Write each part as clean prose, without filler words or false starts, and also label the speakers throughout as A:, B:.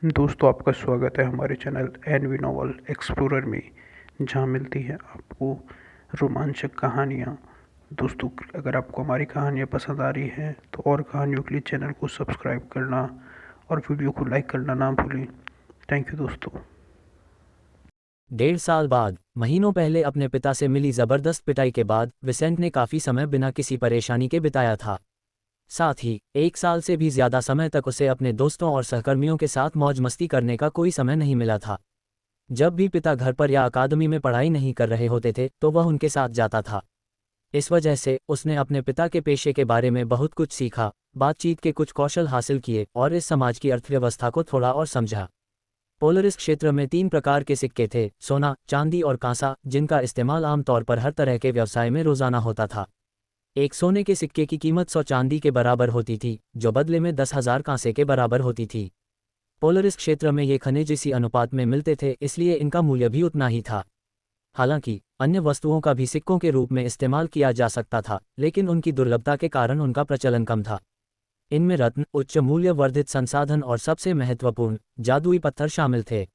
A: दोस्तों, आपका स्वागत है हमारे चैनल एनवी नॉवल एक्सप्लोरर में, जहां मिलती हैं आपको रोमांचक कहानियां। दोस्तों, अगर आपको हमारी कहानियां पसंद आ रही हैं तो और कहानियों के लिए चैनल को सब्सक्राइब करना और वीडियो को लाइक करना ना भूलें। थैंक यू दोस्तों।
B: 1.5 साल बाद, महीनों पहले अपने पिता से मिली जबरदस्त पिटाई के बाद विसेंट ने काफी समय बिना किसी परेशानी के बिताया था। साथ ही 1 साल से भी ज्यादा समय तक उसे अपने दोस्तों और सहकर्मियों के साथ मौज मस्ती करने का कोई समय नहीं मिला था। जब भी पिता घर पर या अकादमी में पढ़ाई नहीं कर रहे होते थे तो वह उनके साथ जाता था। इस वजह से उसने अपने पिता के पेशे के बारे में बहुत कुछ सीखा, बातचीत के कुछ कौशल हासिल किए और इस समाज की अर्थव्यवस्था को थोड़ा और समझा। पोलरिस क्षेत्र में 3 प्रकार के सिक्के थे: सोना, चांदी और कांसा, जिनका इस्तेमाल आमतौर पर हर तरह के व्यवसाय में रोजाना होता था। एक सोने के सिक्के की कीमत 100 चांदी के बराबर होती थी, जो बदले में 10,000 कांसे के बराबर होती थी। पोलरिस क्षेत्र में ये खनिज इसी अनुपात में मिलते थे, इसलिए इनका मूल्य भी उतना ही था। हालांकि अन्य वस्तुओं का भी सिक्कों के रूप में इस्तेमाल किया जा सकता था, लेकिन उनकी दुर्लभता के कारण उनका प्रचलन कम था। इनमें रत्न, उच्च मूल्य वर्धित संसाधन और सबसे महत्वपूर्ण, जादुई पत्थर शामिल थे।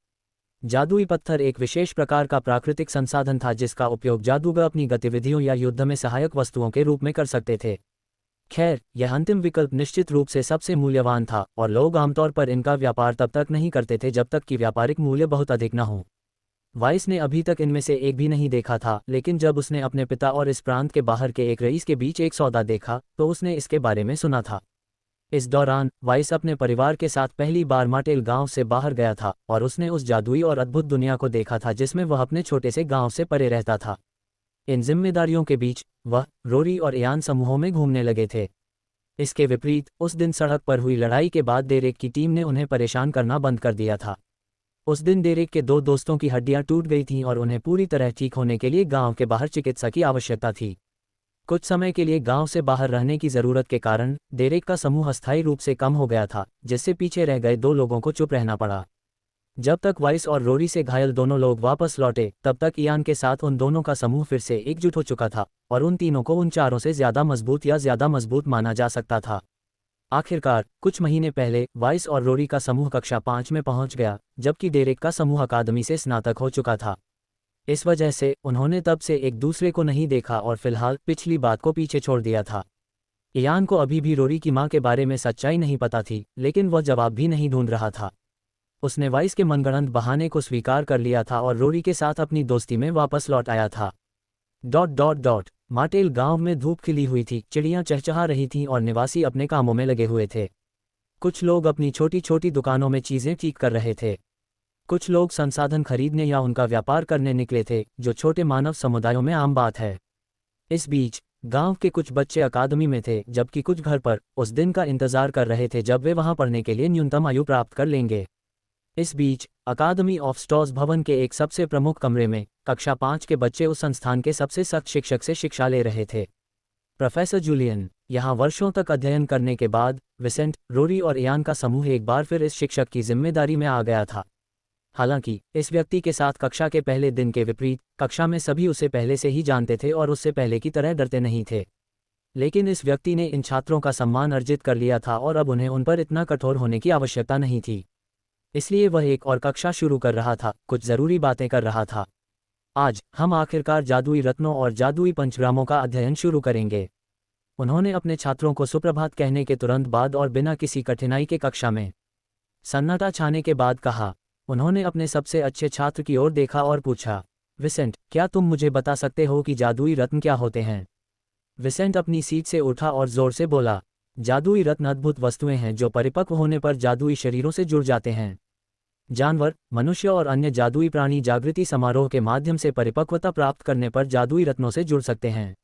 B: जादुई पत्थर एक विशेष प्रकार का प्राकृतिक संसाधन था जिसका उपयोग जादूगर अपनी गतिविधियों या युद्ध में सहायक वस्तुओं के रूप में कर सकते थे। खैर, यह अंतिम विकल्प निश्चित रूप से सबसे मूल्यवान था और लोग आमतौर पर इनका व्यापार तब तक नहीं करते थे जब तक कि व्यापारिक मूल्य बहुत अधिक न हो। वाइस ने अभी तक इनमें से एक भी नहीं देखा था, लेकिन जब उसने अपने पिता और इस प्रांत के बाहर के एक रईस के बीच एक सौदा देखा तो उसने इसके बारे में सुना था। इस दौरान वाइस अपने परिवार के साथ पहली बार माटेल गांव से बाहर गया था और उसने उस जादुई और अद्भुत दुनिया को देखा था जिसमें वह अपने छोटे से गांव से परे रहता था। इन जिम्मेदारियों के बीच वह, रोरी और इयान समूहों में घूमने लगे थे। इसके विपरीत, उस दिन सड़क पर हुई लड़ाई के बाद डेरेक की टीम ने उन्हें परेशान करना बंद कर दिया था। उस दिन डेरेक के 2 दोस्तों की हड्डियां टूट गई थीं और उन्हें पूरी तरह ठीक होने के लिए गांव के बाहर चिकित्सा की आवश्यकता थी। कुछ समय के लिए गांव से बाहर रहने की जरूरत के कारण डेरेक का समूह अस्थायी रूप से कम हो गया था, जिससे पीछे रह गए 2 लोगों को चुप रहना पड़ा। जब तक वाइस और रोरी से घायल दोनों लोग वापस लौटे, तब तक इयान के साथ उन दोनों का समूह फिर से एकजुट हो चुका था और उन तीनों को उन चारों से ज्यादा मजबूत माना जा सकता था। आखिरकार कुछ महीने पहले वाइस और रोरी का समूह कक्षा 5 में पहुंच गया, जबकि डेरेक का समूह अकादमी से स्नातक हो चुका था। इस वजह से उन्होंने तब से एक दूसरे को नहीं देखा और फिलहाल पिछली बात को पीछे छोड़ दिया था। इयान को अभी भी रोरी की मां के बारे में सच्चाई नहीं पता थी, लेकिन वह जवाब भी नहीं ढूंढ रहा था। उसने वाइस के मनगढ़ंत बहाने को स्वीकार कर लिया था और रोरी के साथ अपनी दोस्ती में वापस लौट आया था। माटेल गांव में धूप खिली हुई थी, चिड़ियां चहचहा रही थीं और निवासी अपने कामों में लगे हुए थे। कुछ लोग अपनी छोटी छोटी दुकानों में चीजें ठीक कर रहे थे। कुछ लोग संसाधन खरीदने या उनका व्यापार करने निकले थे, जो छोटे मानव समुदायों में आम बात है। इस बीच गांव के कुछ बच्चे अकादमी में थे, जबकि कुछ घर पर उस दिन का इंतजार कर रहे थे जब वे वहां पढ़ने के लिए न्यूनतम आयु प्राप्त कर लेंगे। इस बीच अकादमी ऑफ स्टॉर्स भवन के एक सबसे प्रमुख कमरे में कक्षा 5 के बच्चे उस संस्थान के सबसे सख्त शिक्षक से शिक्षा ले रहे थे, प्रोफेसर जूलियन। यहाँ वर्षों तक अध्ययन करने के बाद विसेंट, रोरी और इयान का समूह एक बार फिर इस शिक्षक की जिम्मेदारी में आ गया था। हालांकि इस व्यक्ति के साथ कक्षा के पहले दिन के विपरीत, कक्षा में सभी उसे पहले से ही जानते थे और उससे पहले की तरह डरते नहीं थे। लेकिन इस व्यक्ति ने इन छात्रों का सम्मान अर्जित कर लिया था और अब उन्हें उन पर इतना कठोर होने की आवश्यकता नहीं थी। इसलिए वह एक और कक्षा शुरू कर रहा था, कुछ जरूरी बातें कर रहा था। आज हम आखिरकार जादुई रत्नों और जादुई पंचग्रामों का अध्ययन शुरू करेंगे। उन्होंने अपने छात्रों को सुप्रभात कहने के तुरंत बाद और बिना किसी कठिनाई के कक्षा में सन्नाटा छाने के बाद कहा। उन्होंने अपने सबसे अच्छे छात्र की ओर देखा और पूछा, विसेंट, क्या तुम मुझे बता सकते हो कि जादुई रत्न क्या होते हैं? विसेंट अपनी सीट से उठा और जोर से बोला, जादुई रत्न अद्भुत वस्तुएं हैं जो परिपक्व होने पर जादुई शरीरों से जुड़ जाते हैं। जानवर, मनुष्य और अन्य जादुई प्राणी जागृति समारोह के माध्यम से परिपक्वता प्राप्त करने पर जादुई रत्नों से जुड़ सकते हैं।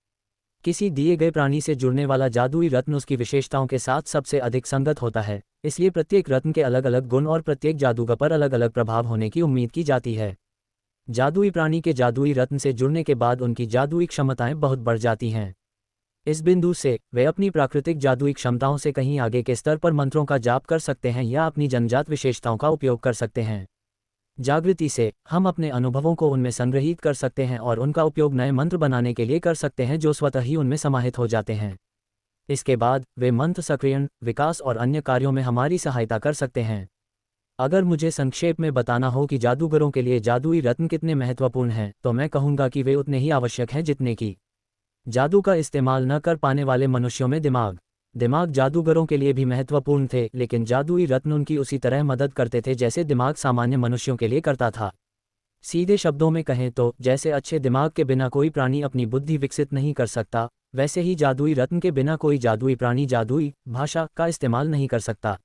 B: किसी दिए गए प्राणी से जुड़ने वाला जादुई रत्न उसकी विशेषताओं के साथ सबसे अधिक संगत होता है, इसलिए प्रत्येक रत्न के अलग अलग गुण और प्रत्येक जादूगर पर अलग अलग प्रभाव होने की उम्मीद की जाती है। जादुई प्राणी के जादुई रत्न से जुड़ने के बाद उनकी जादुई क्षमताएं बहुत बढ़ जाती हैं। इस बिंदु से वे अपनी प्राकृतिक जादुई क्षमताओं से कहीं आगे के स्तर पर मंत्रों का जाप कर सकते हैं या अपनी जन्मजात विशेषताओं का उपयोग कर सकते हैं। जागृति से हम अपने अनुभवों को उनमें संग्रहित कर सकते हैं और उनका उपयोग नए मंत्र बनाने के लिए कर सकते हैं जो स्वतः ही उनमें समाहित हो जाते हैं। इसके बाद वे मंत्र सक्रियण, विकास और अन्य कार्यों में हमारी सहायता कर सकते हैं। अगर मुझे संक्षेप में बताना हो कि जादूगरों के लिए जादुई रत्न कितने महत्वपूर्ण हैं, तो मैं कहूँगा कि वे उतने ही आवश्यक हैं जितने कि जादू का इस्तेमाल न कर पाने वाले मनुष्यों में दिमाग जादूगरों के लिए भी महत्वपूर्ण थे, लेकिन जादुई रत्न उनकी उसी तरह मदद करते थे जैसे दिमाग सामान्य मनुष्यों के लिए करता था। सीधे शब्दों में कहें तो जैसे अच्छे दिमाग के बिना कोई प्राणी अपनी बुद्धि विकसित नहीं कर सकता, वैसे ही जादुई रत्न के बिना कोई जादुई प्राणी जादुई भाषा का इस्तेमाल नहीं कर सकता।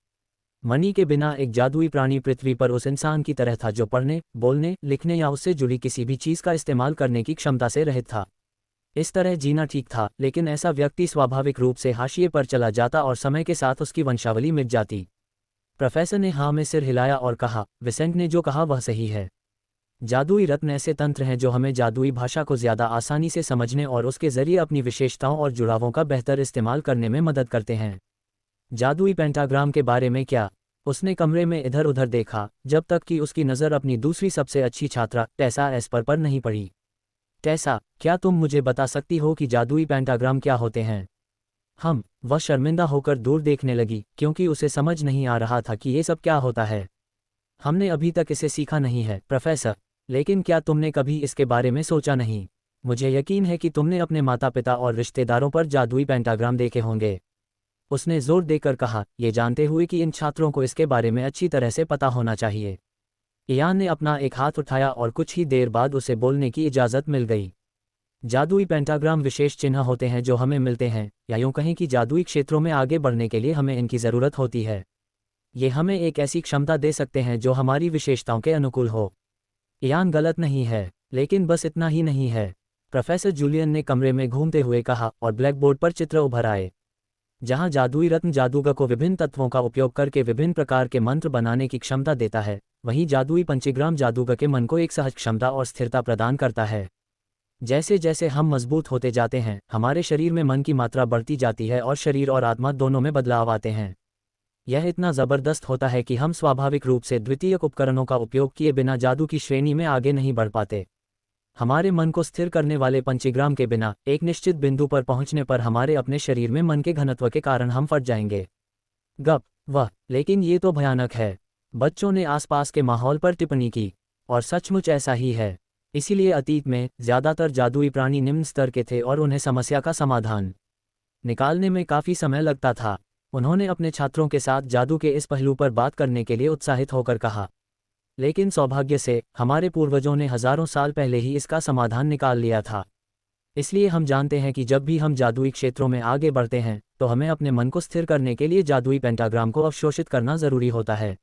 B: मणि के बिना एक जादुई प्राणी पृथ्वी पर उस इंसान की तरह था जो पढ़ने, बोलने, लिखने या उससे जुड़ी किसी भी चीज़ का इस्तेमाल करने की क्षमता से रहित था। इस तरह जीना ठीक था, लेकिन ऐसा व्यक्ति स्वाभाविक रूप से हाशिए पर चला जाता और समय के साथ उसकी वंशावली मिट जाती। प्रोफेसर ने हाँ में सिर हिलाया और कहा, विसेंट ने जो कहा वह सही है। जादुई रत्न ऐसे तंत्र हैं जो हमें जादुई भाषा को ज़्यादा आसानी से समझने और उसके ज़रिए अपनी विशेषताओं और जुड़ावों का बेहतर इस्तेमाल करने में मदद करते हैं। जादुई पेंटाग्राम के बारे में क्या? उसने कमरे में इधर उधर देखा, जब तक कि उसकी नज़र अपनी दूसरी सबसे अच्छी छात्रा टेसा एस्पर पर नहीं पड़ी। टेसा, क्या तुम मुझे बता सकती हो कि जादुई पेंटाग्राम क्या होते हैं? वह शर्मिंदा होकर दूर देखने लगी, क्योंकि उसे समझ नहीं आ रहा था कि ये सब क्या होता है। हमने अभी तक इसे सीखा नहीं है, प्रोफेसर। लेकिन क्या तुमने कभी इसके बारे में सोचा नहीं? मुझे यकीन है कि तुमने अपने माता पिता और रिश्तेदारों पर जादुई पेंटाग्राम देखे होंगे। उसने जोर देकर कहा, ये जानते हुए कि इन छात्रों को इसके बारे में अच्छी तरह से पता होना चाहिए। इयान ने अपना एक हाथ उठाया और कुछ ही देर बाद उसे बोलने की इजाज़त मिल गई। जादुई पेंटाग्राम विशेष चिन्ह होते हैं जो हमें मिलते हैं, या यूँ कहें कि जादुई क्षेत्रों में आगे बढ़ने के लिए हमें इनकी ज़रूरत होती है। ये हमें एक ऐसी क्षमता दे सकते हैं जो हमारी विशेषताओं के अनुकूल हो। इयान गलत नहीं है, लेकिन बस इतना ही नहीं है, प्रोफेसर जूलियन ने कमरे में घूमते हुए कहा, और ब्लैकबोर्ड पर चित्र उभर आए। जहाँ जादुई रत्न जादूगर को विभिन्न तत्वों का उपयोग करके विभिन्न प्रकार के मंत्र बनाने की क्षमता देता है, वहीं जादुई पंचीग्राम जादूगर के मन को एक सहज क्षमता और स्थिरता प्रदान करता है। जैसे जैसे हम मजबूत होते जाते हैं, हमारे शरीर में मन की मात्रा बढ़ती जाती है और शरीर और आत्मा दोनों में बदलाव आते हैं। यह इतना ज़बरदस्त होता है कि हम स्वाभाविक रूप से द्वितीयक उपकरणों का उपयोग किए बिना जादू की श्रेणी में आगे नहीं बढ़ पाते। हमारे मन को स्थिर करने वाले पंचीग्राम के बिना एक निश्चित बिंदु पर पहुंचने पर हमारे अपने शरीर में मन के घनत्व के कारण हम फट जाएंगे। लेकिन ये तो भयानक है। बच्चों ने आसपास के माहौल पर टिप्पणी की, और सचमुच ऐसा ही है। इसीलिए अतीत में ज़्यादातर जादुई प्राणी निम्न स्तर के थे और उन्हें समस्या का समाधान निकालने में काफ़ी समय लगता था। उन्होंने अपने छात्रों के साथ जादू के इस पहलू पर बात करने के लिए उत्साहित होकर कहा, लेकिन सौभाग्य से हमारे पूर्वजों ने हज़ारों साल पहले ही इसका समाधान निकाल लिया था। इसलिए हम जानते हैं कि जब भी हम जादुई क्षेत्रों में आगे बढ़ते हैं, तो हमें अपने मन को स्थिर करने के लिए जादुई पेंटाग्राम को अवशोषित करना ज़रूरी होता है।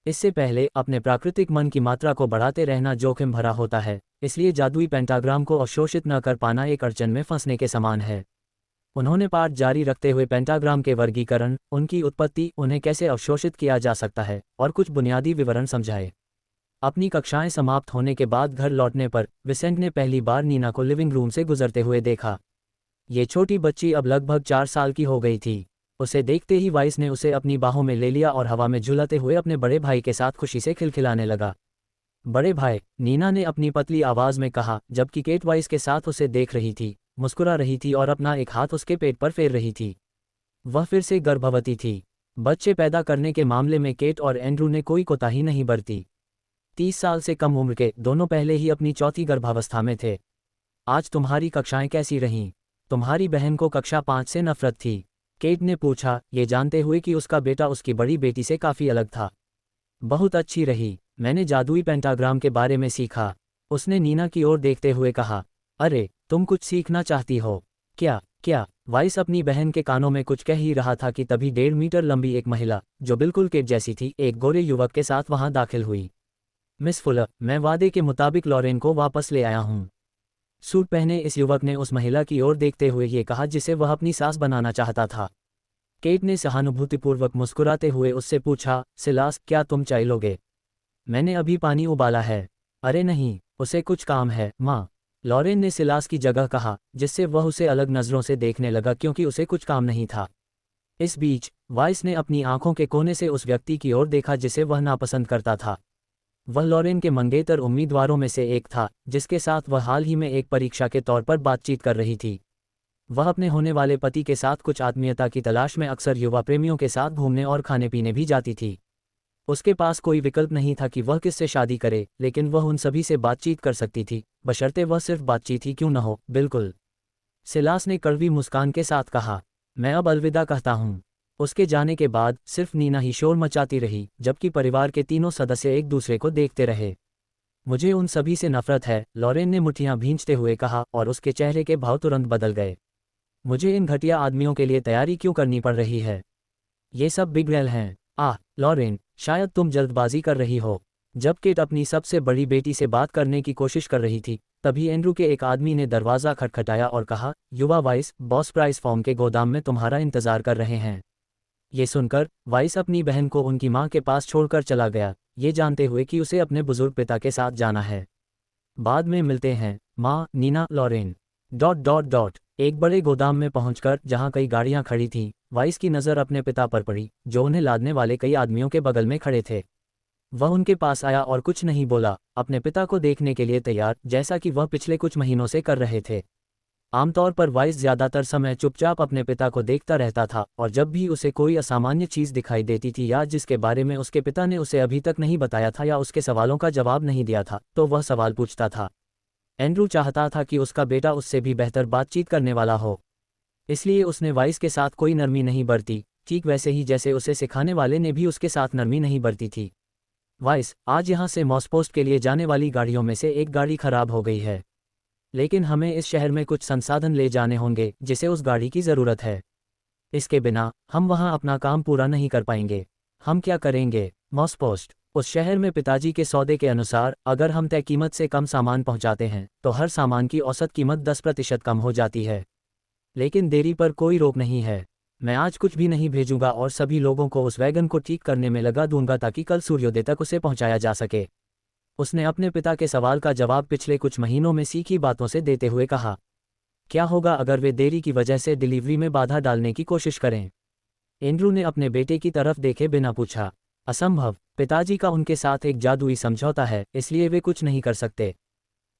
B: इससे पहले अपने प्राकृतिक मन की मात्रा को बढ़ाते रहना जोखिम भरा होता है, इसलिए जादुई पेंटाग्राम को अवशोषित न कर पाना एक अड़चन में फंसने के समान है। उन्होंने पाठ जारी रखते हुए पेंटाग्राम के वर्गीकरण, उनकी उत्पत्ति, उन्हें कैसे अवशोषित किया जा सकता है, और कुछ बुनियादी विवरण समझाए। अपनी कक्षाएं समाप्त होने के बाद घर लौटने पर विसेंट ने पहली बार नीना को लिविंग रूम से गुजरते हुए देखा। ये छोटी बच्ची अब लगभग 4 साल की हो गई थी। उसे देखते ही वाइस ने उसे अपनी बाहों में ले लिया और हवा में झुलाते हुए अपने बड़े भाई के साथ खुशी से खिलखिलाने लगा। बड़े भाई, नीना ने अपनी पतली आवाज़ में कहा, जबकि केट वाइस के साथ उसे देख रही थी, मुस्कुरा रही थी और अपना एक हाथ उसके पेट पर फेर रही थी। वह फिर से गर्भवती थी। बच्चे पैदा करने के मामले में केट और एंड्रू ने कोई कोताही नहीं बरती। 30 साल से कम उम्र के दोनों पहले ही अपनी चौथी गर्भावस्था में थे। आज तुम्हारी कक्षाएं कैसी रहीं? तुम्हारी बहन को कक्षा 5 से नफरत थी, केट ने पूछा, ये जानते हुए कि उसका बेटा उसकी बड़ी बेटी से काफ़ी अलग था। बहुत अच्छी रही। मैंने जादुई पेंटाग्राम के बारे में सीखा, उसने नीना की ओर देखते हुए कहा। अरे, तुम कुछ सीखना चाहती हो क्या? वाइस अपनी बहन के कानों में कुछ कह ही रहा था कि तभी 1.5 मीटर लंबी एक महिला, जो बिल्कुल केट जैसी थी, एक गोरे युवक के साथ वहां दाखिल हुई। मिस फुलर, मैं वादे के मुताबिक लॉरेन को वापस ले आया हूँ। सूट पहने इस युवक ने उस महिला की ओर देखते हुए ये कहा जिसे वह अपनी सास बनाना चाहता था। केट ने सहानुभूतिपूर्वक मुस्कुराते हुए उससे पूछा, सिलास, क्या तुम चाय लोगे? मैंने अभी पानी उबाला है। अरे नहीं, उसे कुछ काम है, माँ, लॉरेन ने सिलास की जगह कहा, जिससे वह उसे अलग नज़रों से देखने लगा क्योंकि उसे कुछ काम नहीं था। इस बीच वाइस ने अपनी आंखों के कोने से उस व्यक्ति की ओर देखा जिसे वह नापसंद करता था। वह लॉरेन के मंगेतर उम्मीदवारों में से एक था, जिसके साथ वह हाल ही में एक परीक्षा के तौर पर बातचीत कर रही थी। वह अपने होने वाले पति के साथ कुछ आत्मीयता की तलाश में अक्सर युवा प्रेमियों के साथ घूमने और खाने पीने भी जाती थी। उसके पास कोई विकल्प नहीं था कि वह किससे शादी करे, लेकिन वह उन सभी से बातचीत कर सकती थी, बशर्ते वह सिर्फ बातचीत ही क्यों न हो। बिल्कुल, सिलास ने कड़वी मुस्कान के साथ कहा। मैं अब अलविदा कहता हूँ। उसके जाने के बाद सिर्फ नीना ही शोर मचाती रही, जबकि परिवार के तीनों सदस्य एक दूसरे को देखते रहे। मुझे उन सभी से नफरत है, लॉरेन ने मुट्ठियां भींचते हुए कहा, और उसके चेहरे के भाव तुरंत बदल गए। मुझे इन घटिया आदमियों के लिए तैयारी क्यों करनी पड़ रही है? ये सब बिगड़ैल हैं। लॉरेन, शायद तुम जल्दबाजी कर रही हो। जब केट अपनी सबसे बड़ी बेटी से बात करने की कोशिश कर रही थी, तभी एंड्रू के एक आदमी ने दरवाज़ा खटखटाया और कहा, युवा वाइस, बॉस प्राइस फॉर्म के गोदाम में तुम्हारा इंतजार कर रहे हैं। ये सुनकर वाइस अपनी बहन को उनकी माँ के पास छोड़कर चला गया, ये जानते हुए कि उसे अपने बुजुर्ग पिता के साथ जाना है। बाद में मिलते हैं, माँ, नीना, लॉरेन। एक बड़े गोदाम में पहुंचकर, जहां कई गाड़ियां खड़ी थीं, वाइस की नज़र अपने पिता पर पड़ी, जो उन्हें लादने वाले कई आदमियों के बगल में खड़े थे। वह उनके पास आया और कुछ नहीं बोला, अपने पिता को देखने के लिए तैयार, जैसा कि वह पिछले कुछ महीनों से कर रहे थे। आमतौर पर वाइस ज़्यादातर समय चुपचाप अपने पिता को देखता रहता था, और जब भी उसे कोई असामान्य चीज़ दिखाई देती थी या जिसके बारे में उसके पिता ने उसे अभी तक नहीं बताया था या उसके सवालों का जवाब नहीं दिया था, तो वह सवाल पूछता था। एंड्रू चाहता था कि उसका बेटा उससे भी बेहतर बातचीत करने वाला हो, इसलिए उसने वाइस के साथ कोई नरमी नहीं बरती, ठीक वैसे ही जैसे उसे सिखाने वाले ने भी उसके साथ नरमी नहीं बरती थी। वाइस, आज यहाँ से मॉसपोस्ट के लिए जाने वाली गाड़ियों में से एक गाड़ी खराब हो गई है, लेकिन हमें इस शहर में कुछ संसाधन ले जाने होंगे जिसे उस गाड़ी की ज़रूरत है। इसके बिना हम वहाँ अपना काम पूरा नहीं कर पाएंगे। हम क्या करेंगे? मॉसपोस्ट उस शहर में पिताजी के सौदे के अनुसार, अगर हम तय कीमत से कम सामान पहुँचाते हैं तो हर सामान की औसत कीमत 10% कम हो जाती है। लेकिन देरी पर कोई रोक नहीं है। मैं आज कुछ भी नहीं भेजूंगा और सभी लोगों को उस वैगन को ठीक करने में लगा दूंगा ताकि कल सूर्योदय तक उसे पहुंचाया जा सके। उसने अपने पिता के सवाल का जवाब पिछले कुछ महीनों में सीखी बातों से देते हुए कहा। क्या होगा अगर वे देरी की वजह से डिलीवरी में बाधा डालने की कोशिश करें? एंड्रू ने अपने बेटे की तरफ देखे बिना पूछा। असंभव, पिताजी का उनके साथ एक जादुई समझौता है, इसलिए वे कुछ नहीं कर सकते।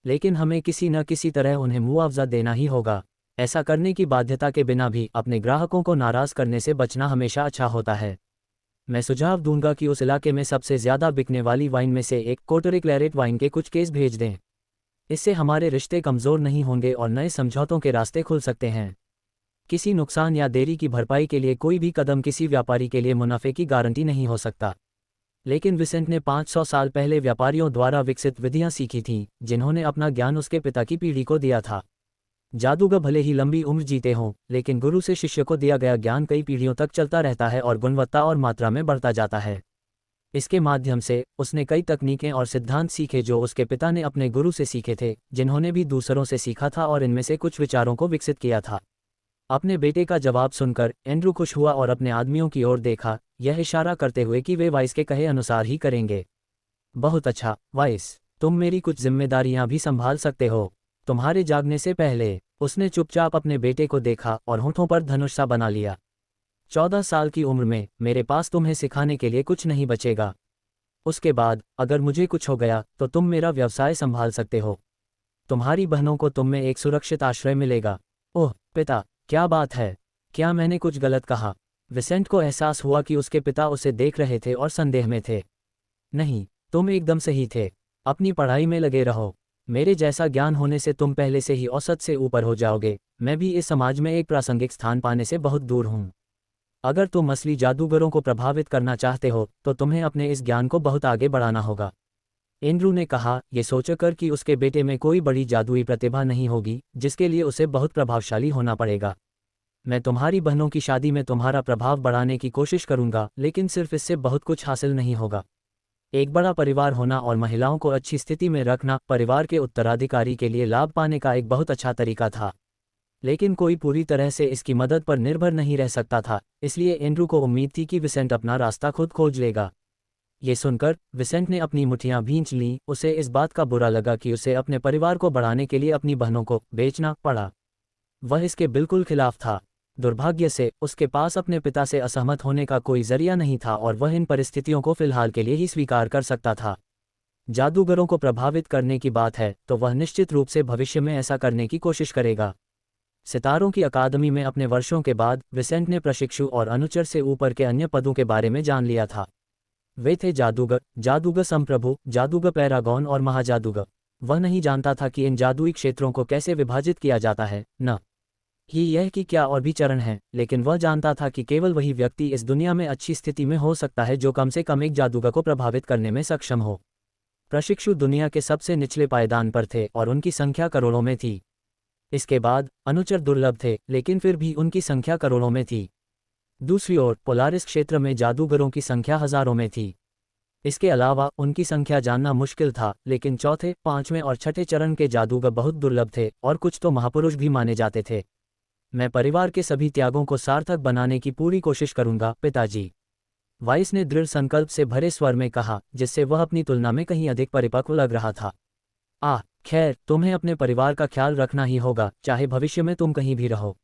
B: लेकिन हमें किसी न किसी तरह उन्हें मुआवजा देना ही होगा। ऐसा करने की बाध्यता के बिना भी अपने ग्राहकों को नाराज़ करने से बचना हमेशा अच्छा होता है। मैं सुझाव दूंगा कि उस इलाके में सबसे ज़्यादा बिकने वाली वाइन में से एक कोटरे क्लैरेट वाइन के कुछ केस भेज दें। इससे हमारे रिश्ते कमज़ोर नहीं होंगे और नए समझौतों के रास्ते खुल सकते हैं। किसी नुकसान या देरी की भरपाई के लिए कोई भी कदम किसी व्यापारी के लिए मुनाफे की गारंटी नहीं हो सकता। लेकिन विसेंट ने 500 साल पहले व्यापारियों द्वारा विकसित विधियां सीखी थीं, जिन्होंने अपना ज्ञान उसके पिता की पीढ़ी को दिया था। जादूगर भले ही लंबी उम्र जीते हों, लेकिन गुरु से शिष्य को दिया गया ज्ञान कई पीढ़ियों तक चलता रहता है और गुणवत्ता और मात्रा में बढ़ता जाता है। इसके माध्यम से उसने कई तकनीकें और सिद्धांत सीखे जो उसके पिता ने अपने गुरु से सीखे थे, जिन्होंने भी दूसरों से सीखा था और इनमें से कुछ विचारों को विकसित किया था। अपने बेटे का जवाब सुनकर एंड्रू खुश हुआ और अपने आदमियों की ओर देखा, यह इशारा करते हुए कि वे वाइस के कहे अनुसार ही करेंगे। बहुत अच्छा, वाइस, तुम मेरी कुछ जिम्मेदारियां भी संभाल सकते हो। तुम्हारे जागने से पहले। उसने चुपचाप अपने बेटे को देखा और होठों पर धनुष सा बना लिया। 14 साल की उम्र में मेरे पास तुम्हें सिखाने के लिए कुछ नहीं बचेगा। उसके बाद अगर मुझे कुछ हो गया तो तुम मेरा व्यवसाय संभाल सकते हो। तुम्हारी बहनों को तुम में एक सुरक्षित आश्रय मिलेगा। ओह पिता, क्या बात है? क्या मैंने कुछ गलत कहा? विसेंट को एहसास हुआ कि उसके पिता उसे देख रहे थे और संदेह में थे। नहीं, तुम एकदम सही थे। अपनी पढ़ाई में लगे रहो। मेरे जैसा ज्ञान होने से तुम पहले से ही औसत से ऊपर हो जाओगे। मैं भी इस समाज में एक प्रासंगिक स्थान पाने से बहुत दूर हूँ। अगर तुम असली जादूगरों को प्रभावित करना चाहते हो तो तुम्हें अपने इस ज्ञान को बहुत आगे बढ़ाना होगा। एंड्रू ने कहा, ये सोचकर कि उसके बेटे में कोई बड़ी जादुई प्रतिभा नहीं होगी जिसके लिए उसे बहुत प्रभावशाली होना पड़ेगा। मैं तुम्हारी बहनों की शादी में तुम्हारा प्रभाव बढ़ाने की कोशिश करूंगा, लेकिन सिर्फ इससे बहुत कुछ हासिल नहीं होगा। एक बड़ा परिवार होना और महिलाओं को अच्छी स्थिति में रखना परिवार के उत्तराधिकारी के लिए लाभ पाने का एक बहुत अच्छा तरीका था, लेकिन कोई पूरी तरह से इसकी मदद पर निर्भर नहीं रह सकता था। इसलिए एंड्रू को उम्मीद थी कि विसेंट अपना रास्ता खुद खोज लेगा। ये सुनकर विसेंट ने अपनी मुट्ठियां भींच लीं। उसे इस बात का बुरा लगा कि उसे अपने परिवार को बढ़ाने के लिए अपनी बहनों को बेचना पड़ा। वह इसके बिल्कुल खिलाफ था। दुर्भाग्य से उसके पास अपने पिता से असहमत होने का कोई जरिया नहीं था और वह इन परिस्थितियों को फिलहाल के लिए ही स्वीकार कर सकता था। जादूगरों को प्रभावित करने की बात है तो वह निश्चित रूप से भविष्य में ऐसा करने की कोशिश करेगा। सितारों की अकादमी में अपने वर्षों के बाद विसेंट ने प्रशिक्षु और अनुचर से ऊपर के अन्य पदों के बारे में जान लिया था। वे थे जादूगर, जादूगर संप्रभु, जादूगर पैरागॉन और महाजादूगर। वह नहीं जानता था कि इन जादुई क्षेत्रों को कैसे विभाजित किया जाता है, न ही यह कि क्या और भी चरण हैं, लेकिन वह जानता था कि केवल वही व्यक्ति इस दुनिया में अच्छी स्थिति में हो सकता है जो कम से कम एक जादूगर को प्रभावित करने में सक्षम हो। प्रशिक्षु दुनिया के सबसे निचले पायदान पर थे और उनकी संख्या करोड़ों में थी। इसके बाद अनुचर दुर्लभ थे, लेकिन फिर भी उनकी संख्या करोड़ों में थी। दूसरी ओर पोलारिस क्षेत्र में जादूगरों की संख्या हजारों में थी। इसके अलावा उनकी संख्या जानना मुश्किल था, लेकिन चौथे, पांचवें और छठे चरण के जादूगर बहुत दुर्लभ थे और कुछ तो महापुरुष भी माने जाते थे। मैं परिवार के सभी त्यागों को सार्थक बनाने की पूरी कोशिश करूंगा, पिताजी, वाइस ने दृढ़ संकल्प से भरे स्वर में कहा, जिससे वह अपनी तुलना में कहीं अधिक परिपक्व लग रहा था। खैर, तुम्हें अपने परिवार का ख्याल रखना ही होगा, चाहे भविष्य में तुम कहीं भी रहो।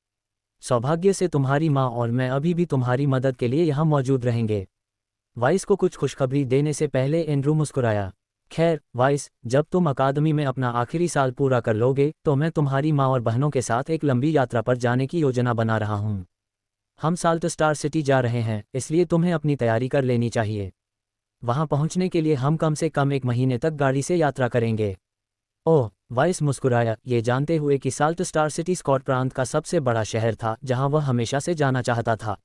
B: सौभाग्य से तुम्हारी माँ और मैं अभी भी तुम्हारी मदद के लिए यहाँ मौजूद रहेंगे। वाइस को कुछ खुशखबरी देने से पहले एंड्रू मुस्कुराया। खैर वाइस, जब तुम अकादमी में अपना आखिरी साल पूरा कर लोगे तो मैं तुम्हारी माँ और बहनों के साथ एक लंबी यात्रा पर जाने की योजना बना रहा हूँ। हम साल्ट स्टार सिटी जा रहे हैं, इसलिए तुम्हें अपनी तैयारी कर लेनी चाहिए। वहां पहुंचने के लिए हम कम से कम 1 महीने तक गाड़ी से यात्रा करेंगे। ओह, वाइस मुस्कुराया, ये जानते हुए कि साल्ट स्टार सिटी स्कॉट प्रांत का सबसे बड़ा शहर था जहां वह हमेशा से जाना चाहता था।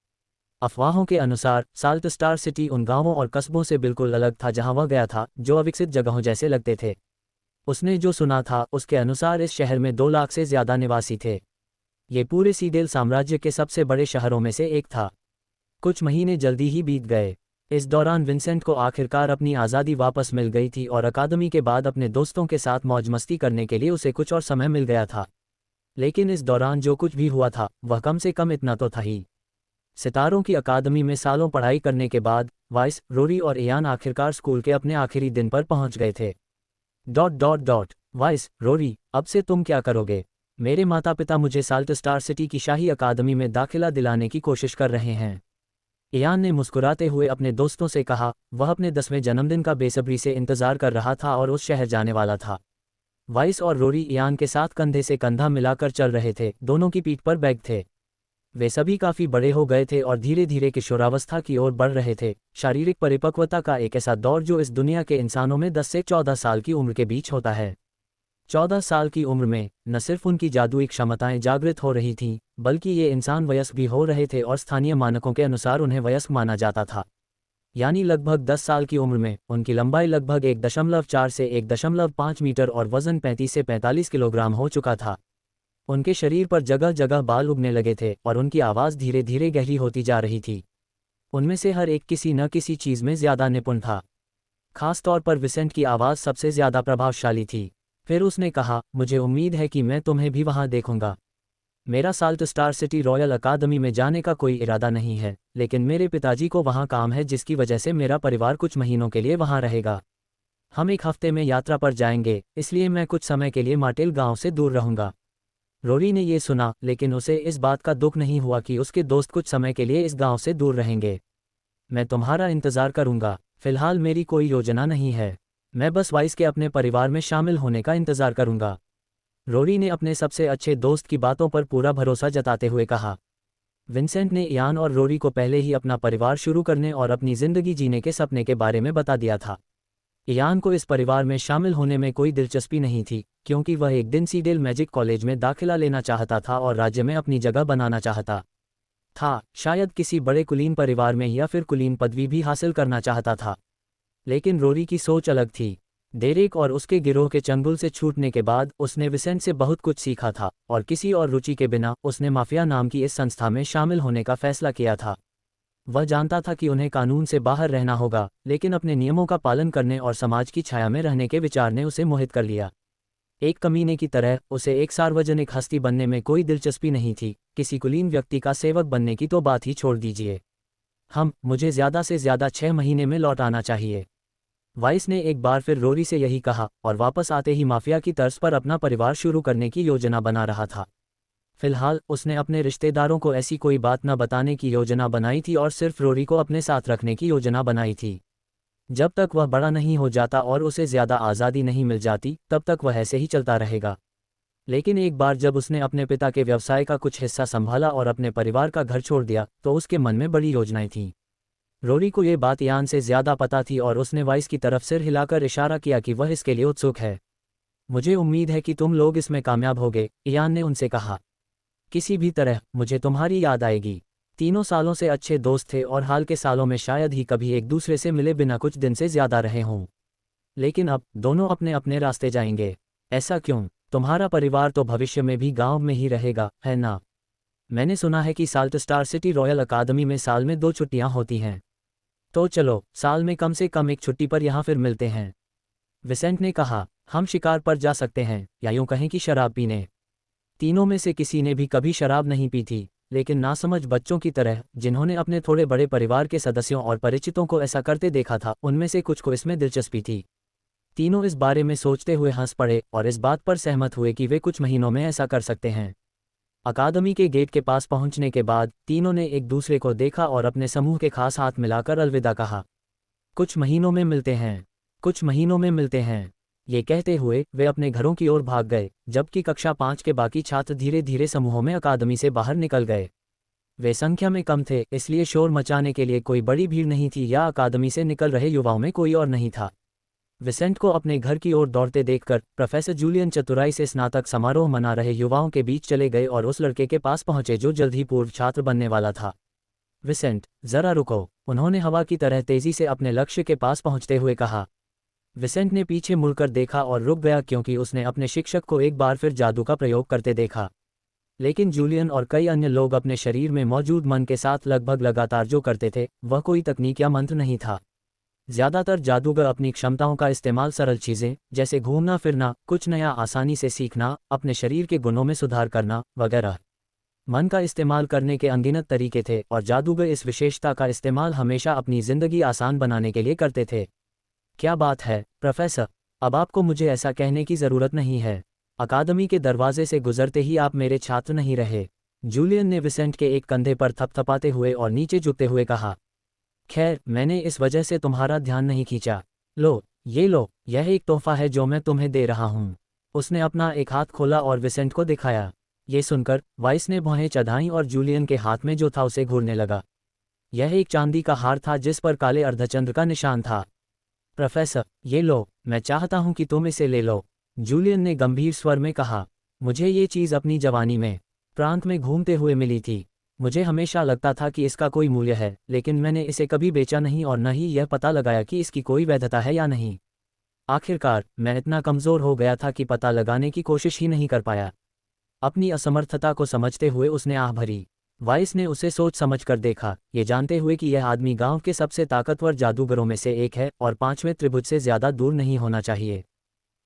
B: अफवाहों के अनुसार साल्ट स्टार सिटी उन गांवों और कस्बों से बिल्कुल अलग था जहां वह गया था, जो अविकसित जगहों जैसे लगते थे। उसने जो सुना था उसके अनुसार इस शहर में 2 लाख से ज्यादा निवासी थे। ये पूरे सीडेल साम्राज्य के सबसे बड़े शहरों में से एक था। कुछ महीने जल्दी ही बीत गए। इस दौरान विंसेंट को आखिरकार अपनी आज़ादी वापस मिल गई थी और अकादमी के बाद अपने दोस्तों के साथ मौज मस्ती करने के लिए उसे कुछ और समय मिल गया था। लेकिन इस दौरान जो कुछ भी हुआ था वह कम से कम इतना तो था ही। सितारों की अकादमी में सालों पढ़ाई करने के बाद वाइस, रोरी और इयान आखिरकार स्कूल के अपने आखिरी दिन पर पहुंच गए थे। वाइस, रोरी, अब से तुम क्या करोगे? मेरे माता पिता मुझे साल्ट स्टार सिटी की शाही अकादमी में दाखिला दिलाने की कोशिश कर रहे हैं। इयान ने मुस्कुराते हुए अपने दोस्तों से कहा। वह अपने 10वें जन्मदिन का बेसब्री से इंतजार कर रहा था और उस शहर जाने वाला था। वाइस और रोरी इयान के साथ कंधे से कंधा मिलाकर चल रहे थे, दोनों की पीठ पर बैग थे। वे सभी काफी बड़े हो गए थे और धीरे धीरे किशोरावस्था की ओर बढ़ रहे थे, शारीरिक परिपक्वता का एक ऐसा दौर जो इस दुनिया के इंसानों में 10 से 14 साल की उम्र के बीच होता है। 14 साल की उम्र में न सिर्फ उनकी जादुई क्षमताएं जागृत हो रही थीं, बल्कि ये इंसान वयस्क भी हो रहे थे और स्थानीय मानकों के अनुसार उन्हें वयस्क माना जाता था। यानी लगभग 10 साल की उम्र में उनकी लंबाई लगभग 1.4 से 1.5 मीटर और वजन 35 से 45 किलोग्राम हो चुका था। उनके शरीर पर जगह जगह बाल उगने लगे थे और उनकी आवाज़ धीरे धीरे गहरी होती जा रही थी। उनमें से हर एक किसी न किसी चीज़ में ज़्यादा निपुण था। खास तौर पर विसेंट की आवाज़ सबसे ज़्यादा प्रभावशाली थी। फिर उसने कहा, मुझे उम्मीद है कि मैं तुम्हें भी वहां देखूंगा। मेरा साल्ट स्टार सिटी रॉयल अकादमी में जाने का कोई इरादा नहीं है, लेकिन मेरे पिताजी को वहां काम है जिसकी वजह से मेरा परिवार कुछ महीनों के लिए वहां रहेगा। हम 1 हफ्ते में यात्रा पर जाएंगे, इसलिए मैं कुछ समय के लिए मार्टेल गांव से दूर रहूंगा। रोरी ने यह सुना, लेकिन उसे इस बात का दुख नहीं हुआ कि उसके दोस्त कुछ समय के लिए इस गांव से दूर रहेंगे। मैं तुम्हारा इंतजार करूंगा। फिलहाल मेरी कोई योजना नहीं है। मैं बस वाइस के अपने परिवार में शामिल होने का इंतजार करूंगा। रोरी ने अपने सबसे अच्छे दोस्त की बातों पर पूरा भरोसा जताते हुए कहा। विंसेंट ने इयान और रोरी को पहले ही अपना परिवार शुरू करने और अपनी जिंदगी जीने के सपने के बारे में बता दिया था। इयान को इस परिवार में शामिल होने में कोई दिलचस्पी नहीं थी, क्योंकि वह एक दिन सीडेल मैजिक कॉलेज में दाखिला लेना चाहता था और राज्य में अपनी जगह बनाना चाहता था। शायद किसी बड़े कुलीन परिवार में या फिर कुलीन पदवी भी हासिल करना चाहता था। लेकिन रोरी की सोच अलग थी। डेरेक और उसके गिरोह के चंगुल से छूटने के बाद उसने विसेंट से बहुत कुछ सीखा था और किसी और रुचि के बिना उसने माफिया नाम की इस संस्था में शामिल होने का फैसला किया था। वह जानता था कि उन्हें कानून से बाहर रहना होगा, लेकिन अपने नियमों का पालन करने और समाज की छाया में रहने के विचार ने उसे मोहित कर लिया। एक कमीने की तरह उसे एक सार्वजनिक हस्ती बनने में कोई दिलचस्पी नहीं थी, किसी कुलीन व्यक्ति का सेवक बनने की तो बात ही छोड़ दीजिए। मुझे ज़्यादा से ज़्यादा 6 महीने में लौट आना चाहिए। वाइस ने एक बार फिर रोरी से यही कहा और वापस आते ही माफिया की तर्ज पर अपना परिवार शुरू करने की योजना बना रहा था। फिलहाल उसने अपने रिश्तेदारों को ऐसी कोई बात न बताने की योजना बनाई थी और सिर्फ रोरी को अपने साथ रखने की योजना बनाई थी। जब तक वह बड़ा नहीं हो जाता और उसे ज़्यादा आज़ादी नहीं मिल जाती, तब तक वह ऐसे ही चलता रहेगा। लेकिन एक बार जब उसने अपने पिता के व्यवसाय का कुछ हिस्सा संभाला और अपने परिवार का घर छोड़ दिया, तो उसके मन में बड़ी योजनाएं थीं। रोरी को ये बात इयान से ज़्यादा पता थी और उसने वाइस की तरफ सिर हिलाकर इशारा किया कि वह इसके लिए उत्सुक है। मुझे उम्मीद है कि तुम लोग इसमें कामयाब होगे, इयान ने उनसे कहा। किसी भी तरह मुझे तुम्हारी याद आएगी। तीनों सालों से अच्छे दोस्त थे और हाल के सालों में शायद ही कभी एक दूसरे से मिले बिना कुछ दिन से ज़्यादा रहे हों। लेकिन अब दोनों अपने अपने रास्ते जाएंगे। ऐसा क्यों? तुम्हारा परिवार तो भविष्य में भी गांव में ही रहेगा, है ना? मैंने सुना है कि साल्ट स्टार सिटी रॉयल अकादमी में साल में 2 छुट्टियां होती हैं। तो चलो, साल में कम से कम एक छुट्टी पर यहाँ फिर मिलते हैं। विसेंट ने कहा, हम शिकार पर जा सकते हैं, या यूं कहें कि शराब पीने। तीनों में से किसी ने भी कभी शराब नहीं पी थी, लेकिन नासमझ बच्चों की तरह जिन्होंने अपने थोड़े बड़े परिवार के सदस्यों और परिचितों को ऐसा करते देखा था, उनमें से कुछ को इसमें दिलचस्पी थी। तीनों इस बारे में सोचते हुए हंस पड़े और इस बात पर सहमत हुए कि वे कुछ महीनों में ऐसा कर सकते हैं। अकादमी के गेट के पास पहुंचने के बाद तीनों ने एक दूसरे को देखा और अपने समूह के खास हाथ मिलाकर अलविदा कहा। कुछ महीनों में मिलते हैं, कुछ महीनों में मिलते हैं। ये कहते हुए वे अपने घरों की ओर भाग गए, जबकि कक्षा 5 के बाकी छात्र धीरे धीरे समूहों में अकादमी से बाहर निकल गए। वे संख्या में कम थे, इसलिए शोर मचाने के लिए कोई बड़ी भीड़ नहीं थी या अकादमी से निकल रहे युवाओं में कोई और नहीं था। विसेंट को अपने घर की ओर दौड़ते देखकर प्रोफेसर जूलियन चतुराई से स्नातक समारोह मना रहे युवाओं के बीच चले गए और उस लड़के के पास पहुंचे जो जल्द ही पूर्व छात्र बनने वाला था। विसेंट, जरा रुको, उन्होंने हवा की तरह तेजी से अपने लक्ष्य के पास पहुंचते हुए कहा। विसेंट ने पीछे मुड़कर देखा और रुक गया क्योंकि उसने अपने शिक्षक को एक बार फिर जादू का प्रयोग करते देखा। लेकिन जूलियन और कई अन्य लोग अपने शरीर में मौजूद मन के साथ लगभग लगातार जो करते थे, वह कोई तकनीक या मंत्र नहीं था। ज़्यादातर जादूगर अपनी क्षमताओं का इस्तेमाल सरल चीज़ें जैसे घूमना फिरना, कुछ नया आसानी से सीखना, अपने शरीर के गुणों में सुधार करना वगैरह मन का इस्तेमाल करने के अनगिनत तरीके थे, और जादूगर इस विशेषता का इस्तेमाल हमेशा अपनी ज़िंदगी आसान बनाने के लिए करते थे। क्या बात है, प्रोफेसर, अब आपको मुझे ऐसा कहने की ज़रूरत नहीं है। अकादमी के दरवाजे से गुजरते ही आप मेरे छात्र नहीं रहे। जूलियन ने विसेंट के एक कंधे पर थपथपाते हुए और नीचे झुकते हुए कहा। खैर, मैंने इस वजह से तुम्हारा ध्यान नहीं खींचा। लो, ये लो, यह एक तोहफा है जो मैं तुम्हें दे रहा हूँ। उसने अपना एक हाथ खोला और विसेंट को दिखाया। ये सुनकर वाइस ने भौहें चढ़ाईं और जूलियन के हाथ में जो था उसे घूरने लगा। यह एक चांदी का हार था जिस पर काले अर्धचंद्र का निशान था। प्रोफेसर, ये लो, मैं चाहता हूँ कि तुम इसे ले लो, जूलियन ने गंभीर स्वर में कहा। मुझे ये चीज़ अपनी जवानी में प्रांत में घूमते हुए मिली थी। मुझे हमेशा लगता था कि इसका कोई मूल्य है, लेकिन मैंने इसे कभी बेचा नहीं और न ही यह पता लगाया कि इसकी कोई वैधता है या नहीं। आखिरकार मैं इतना कमज़ोर हो गया था कि पता लगाने की कोशिश ही नहीं कर पाया। अपनी असमर्थता को समझते हुए उसने आह भरी। वाइस ने उसे सोच समझ कर देखा, ये जानते हुए कि यह आदमी गांव के सबसे ताकतवर जादूगरों में से एक है और 5वें त्रिभुज से ज़्यादा दूर नहीं होना चाहिए।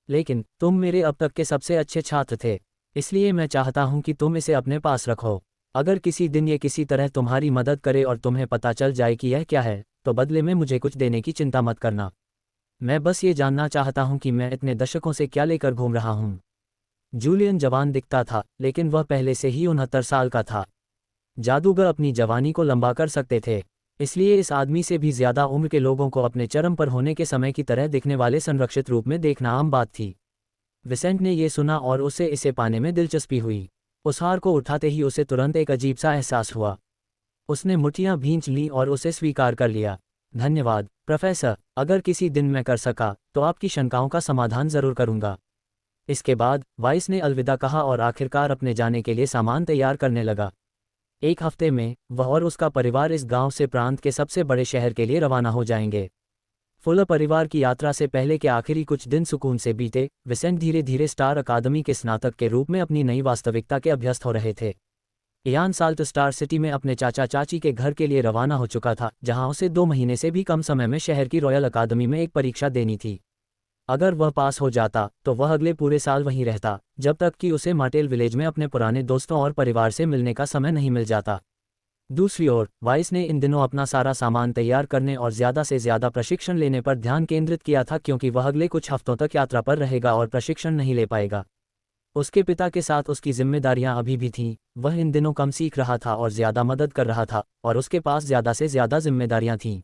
B: लेकिन तुम मेरे अब तक के सबसे अच्छे छात्र थे, इसलिए मैं चाहता हूं कि तुम इसे अपने पास रखो। अगर किसी दिन ये किसी तरह तुम्हारी मदद करे और तुम्हें पता चल जाए कि यह क्या है, तो बदले में मुझे कुछ देने की चिंता मत करना। मैं बस ये जानना चाहता हूं कि मैं इतने दशकों से क्या लेकर घूम रहा हूं। जूलियन जवान दिखता था, लेकिन वह पहले से ही 69 साल का था। जादूगर अपनी जवानी को लंबा कर सकते थे, इसलिए इस आदमी से भी ज़्यादा उम्र के लोगों को अपने चरम पर होने के समय की तरह दिखने वाले संरक्षित रूप में देखना आम बात थी। विसेंट ने ये सुना और उसे इसे पाने में दिलचस्पी हुई। उस हार को उठाते ही उसे तुरंत एक अजीब सा एहसास हुआ। उसने मुट्ठियां भींच लीं और उसे स्वीकार कर लिया। धन्यवाद प्रोफेसर, अगर किसी दिन मैं कर सका तो आपकी शंकाओं का समाधान ज़रूर करूंगा। इसके बाद वाइस ने अलविदा कहा और आखिरकार अपने जाने के लिए सामान तैयार करने लगा। एक हफ्ते में वह और उसका परिवार इस गांव से प्रांत के सबसे बड़े शहर के लिए रवाना हो जाएंगे। फुलर परिवार की यात्रा से पहले के आखिरी कुछ दिन सुकून से बीते। विसेंट धीरे धीरे स्टार अकादमी के स्नातक के रूप में अपनी नई वास्तविकता के अभ्यस्त हो रहे थे। इयान साल्ट स्टार सिटी में अपने चाचा चाची के घर के लिए रवाना हो चुका था, जहां उसे 2 महीने से भी कम समय में शहर की रॉयल अकादमी में एक परीक्षा देनी थी। अगर वह पास हो जाता तो वह अगले पूरे साल वहीं रहता, जब तक कि उसे मार्टेल विलेज में अपने पुराने दोस्तों और परिवार से मिलने का समय नहीं मिल जाता। दूसरी ओर वाइस ने इन दिनों अपना सारा सामान तैयार करने और ज़्यादा से ज़्यादा प्रशिक्षण लेने पर ध्यान केंद्रित किया था, क्योंकि वह अगले कुछ हफ्तों तक यात्रा पर रहेगा और प्रशिक्षण नहीं ले पाएगा। उसके पिता के साथ उसकी जिम्मेदारियां अभी भी थीं। वह इन दिनों कम सीख रहा था और ज़्यादा मदद कर रहा था, और उसके पास ज़्यादा से ज़्यादा जिम्मेदारियां थीं।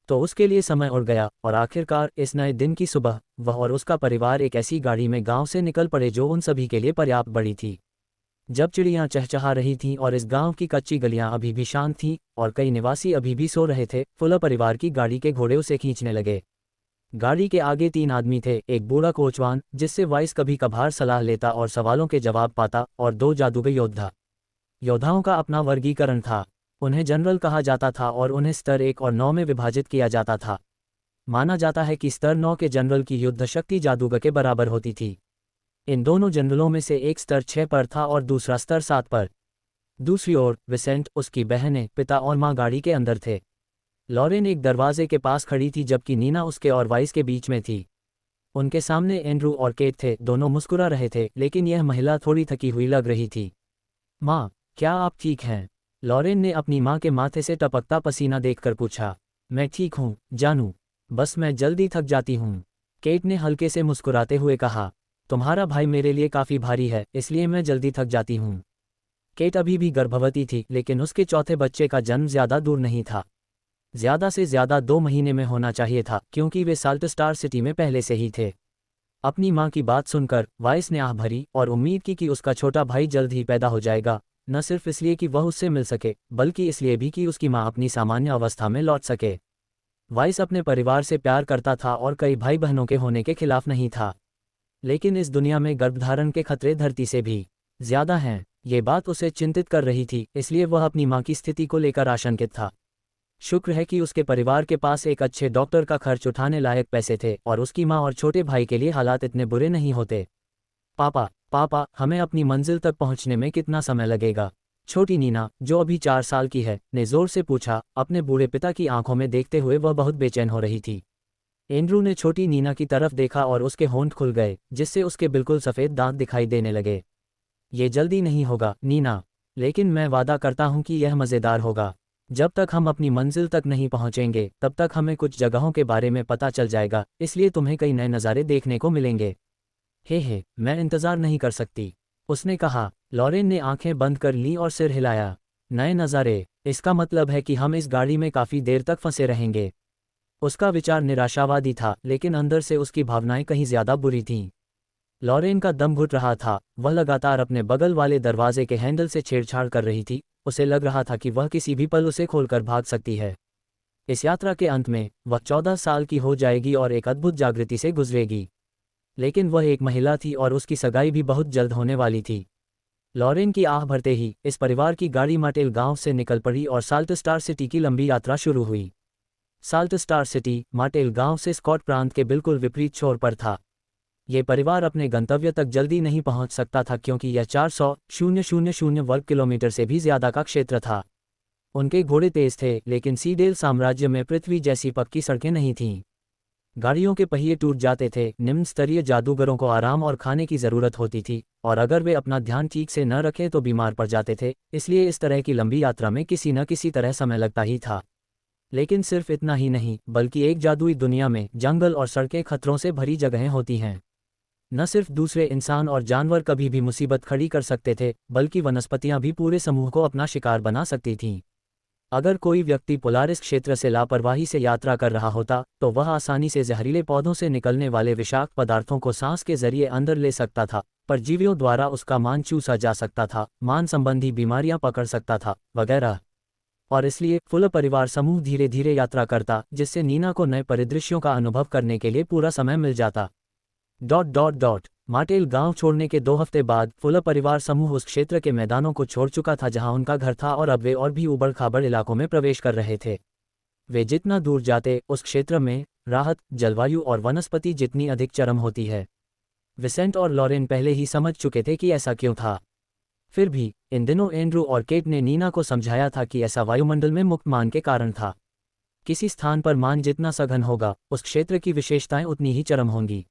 B: तो उसके लिए समय उड़ गया और आखिरकार इस नए दिन की सुबह वह और उसका परिवार एक ऐसी गाड़ी में गांव से निकल पड़े जो उन सभी के लिए पर्याप्त बड़ी थी। जब चिड़ियां चहचहा रही थीं और इस गांव की कच्ची गलियां अभी भी शांत थीं और कई निवासी अभी भी सो रहे थे, फुलर परिवार की गाड़ी के घोड़े उसे खींचने लगे। गाड़ी के आगे 3 आदमी थे, एक बूढ़ा कोचवान जिससे वाइस कभी कभार सलाह लेता और सवालों के जवाब पाता, और 2 जादूगर योद्धा। योद्धाओं का अपना वर्गीकरण था। उन्हें जनरल कहा जाता था और उन्हें स्तर 1 और 9 में विभाजित किया जाता था। माना जाता है कि स्तर 9 के जनरल की युद्ध शक्ति जादूगर के बराबर होती थी। इन दोनों जनरलों में से एक स्तर 6 पर था और दूसरा स्तर 7 पर। दूसरी ओर विसेंट, उसकी बहनें, पिता और माँ गाड़ी के अंदर थे। लॉरेन एक दरवाजे के पास खड़ी थी जबकि नीना उसके और वाइस के बीच में थी। उनके सामने एंड्रू और केट थे। दोनों मुस्कुरा रहे थे, लेकिन यह महिला थोड़ी थकी हुई लग रही थी। माँ, क्या आप ठीक हैं? लॉरेन ने अपनी माँ के माथे से टपकता पसीना देखकर पूछा। मैं ठीक हूँ जानू, बस मैं जल्दी थक जाती हूँ, केट ने हल्के से मुस्कुराते हुए कहा। तुम्हारा भाई मेरे लिए काफ़ी भारी है, इसलिए मैं जल्दी थक जाती हूँ। केट अभी भी गर्भवती थी, लेकिन उसके चौथे बच्चे का जन्म ज़्यादा दूर नहीं था। ज़्यादा से ज़्यादा 2 महीने में होना चाहिए था, क्योंकि वे साल्ट स्टार सिटी में पहले से ही थे। अपनी माँ की बात सुनकर वाइस ने आह भरी और उम्मीद की कि उसका छोटा भाई जल्द ही पैदा हो जाएगा, न सिर्फ इसलिए कि वह उससे मिल सके, बल्कि इसलिए भी कि उसकी माँ अपनी सामान्य अवस्था में लौट सके। वाइस अपने परिवार से प्यार करता था और कई भाई बहनों के होने के खिलाफ नहीं था। लेकिन इस दुनिया में गर्भधारण के खतरे धरती से भी ज़्यादा हैं। ये बात उसे चिंतित कर रही थी, इसलिए वह अपनी माँ की स्थिति को लेकर आशंकित था। शुक्र है कि उसके परिवार के पास एक अच्छे डॉक्टर का खर्च उठाने लायक पैसे थे और उसकी माँ और छोटे भाई के लिए हालात इतने बुरे नहीं होते। पापा, हमें अपनी मंजिल तक पहुंचने में कितना समय लगेगा? छोटी नीना, जो अभी 4 साल की है, ने जोर से पूछा। अपने बूढ़े पिता की आंखों में देखते हुए वह बहुत बेचैन हो रही थी। एंड्रू ने छोटी नीना की तरफ देखा और उसके होंठ खुल गए, जिससे उसके बिल्कुल सफ़ेद दांत दिखाई देने लगे। ये जल्दी नहीं होगा नीना, लेकिन मैं वादा करता हूँ कि यह मज़ेदार होगा। जब तक हम अपनी मंजिल तक नहीं पहुँचेंगे तब तक हमें कुछ जगहों के बारे में पता चल जाएगा, इसलिए तुम्हें कई नए नज़ारे देखने को मिलेंगे। हे, मैं इंतज़ार नहीं कर सकती, उसने कहा। लॉरेन ने आंखें बंद कर लीं और सिर हिलाया। नए नज़ारे? इसका मतलब है कि हम इस गाड़ी में काफ़ी देर तक फंसे रहेंगे। उसका विचार निराशावादी था, लेकिन अंदर से उसकी भावनाएं कहीं ज़्यादा बुरी थीं। लॉरेन का दम घुट रहा था। वह लगातार अपने बगल वाले दरवाजे के हैंडल से छेड़छाड़ कर रही थी। उसे लग रहा था कि वह किसी भी पल उसे खोलकर भाग सकती है। इस यात्रा के अंत में वह 14 साल की हो जाएगी और एक अद्भुत जागृति से गुजरेगी। लेकिन वह एक महिला थी और उसकी सगाई भी बहुत जल्द होने वाली थी। लॉरेन की आह भरते ही इस परिवार की गाड़ी माटेल गांव से निकल पड़ी और साल्ट स्टार सिटी की लंबी यात्रा शुरू हुई। साल्ट स्टार सिटी माटेल गांव से स्कॉट प्रांत के बिल्कुल विपरीत छोर पर था। ये परिवार अपने गंतव्य तक जल्दी नहीं पहुंच सकता था, क्योंकि यह 400,000 वर्ग किलोमीटर से भी ज्यादा का क्षेत्र था। उनके घोड़े तेज थे, लेकिन सीडेल साम्राज्य में पृथ्वी जैसी पक्की सड़कें नहीं थीं। गाड़ियों के पहिए टूट जाते थे। निम्न स्तरीय जादूगरों को आराम और खाने की ज़रूरत होती थी, और अगर वे अपना ध्यान ठीक से न रखें तो बीमार पड़ जाते थे। इसलिए इस तरह की लंबी यात्रा में किसी न किसी तरह समय लगता ही था। लेकिन सिर्फ इतना ही नहीं, बल्कि एक जादुई दुनिया में जंगल और सड़कें खतरों से भरी जगहें होती हैं। न सिर्फ दूसरे इंसान और जानवर कभी भी मुसीबत खड़ी कर सकते थे, बल्कि वनस्पतियां भी पूरे समूह को अपना शिकार बना सकती थीं। अगर कोई व्यक्ति पोलारिस क्षेत्र से लापरवाही से यात्रा कर रहा होता, तो वह आसानी से जहरीले पौधों से निकलने वाले विषाक्त पदार्थों को सांस के जरिए अंदर ले सकता था, परजीवियों द्वारा उसका मान चूसा जा सकता था, मान संबंधी बीमारियां पकड़ सकता था, वगैरह। और इसलिए फुलर परिवार समूह धीरे धीरे यात्रा करता, जिससे नीना को नए परिदृश्यों का अनुभव करने के लिए पूरा समय मिल जाता। माटेल गांव छोड़ने के 2 हफ्ते बाद फुलर परिवार समूह उस क्षेत्र के मैदानों को छोड़ चुका था जहां उनका घर था, और अब वे और भी उबड़ खाबड़ इलाकों में प्रवेश कर रहे थे। वे जितना दूर जाते, उस क्षेत्र में राहत, जलवायु और वनस्पति जितनी अधिक चरम होती है। विसेंट और लॉरेन पहले ही समझ चुके थे कि ऐसा क्यों था। फिर भी इन दिनों एंड्रू और केट ने नीना को समझाया था कि ऐसा वायुमंडल में मुक्त मान के कारण था। किसी स्थान पर मान जितना सघन होगा, उस क्षेत्र की विशेषताएं उतनी ही चरम होंगी।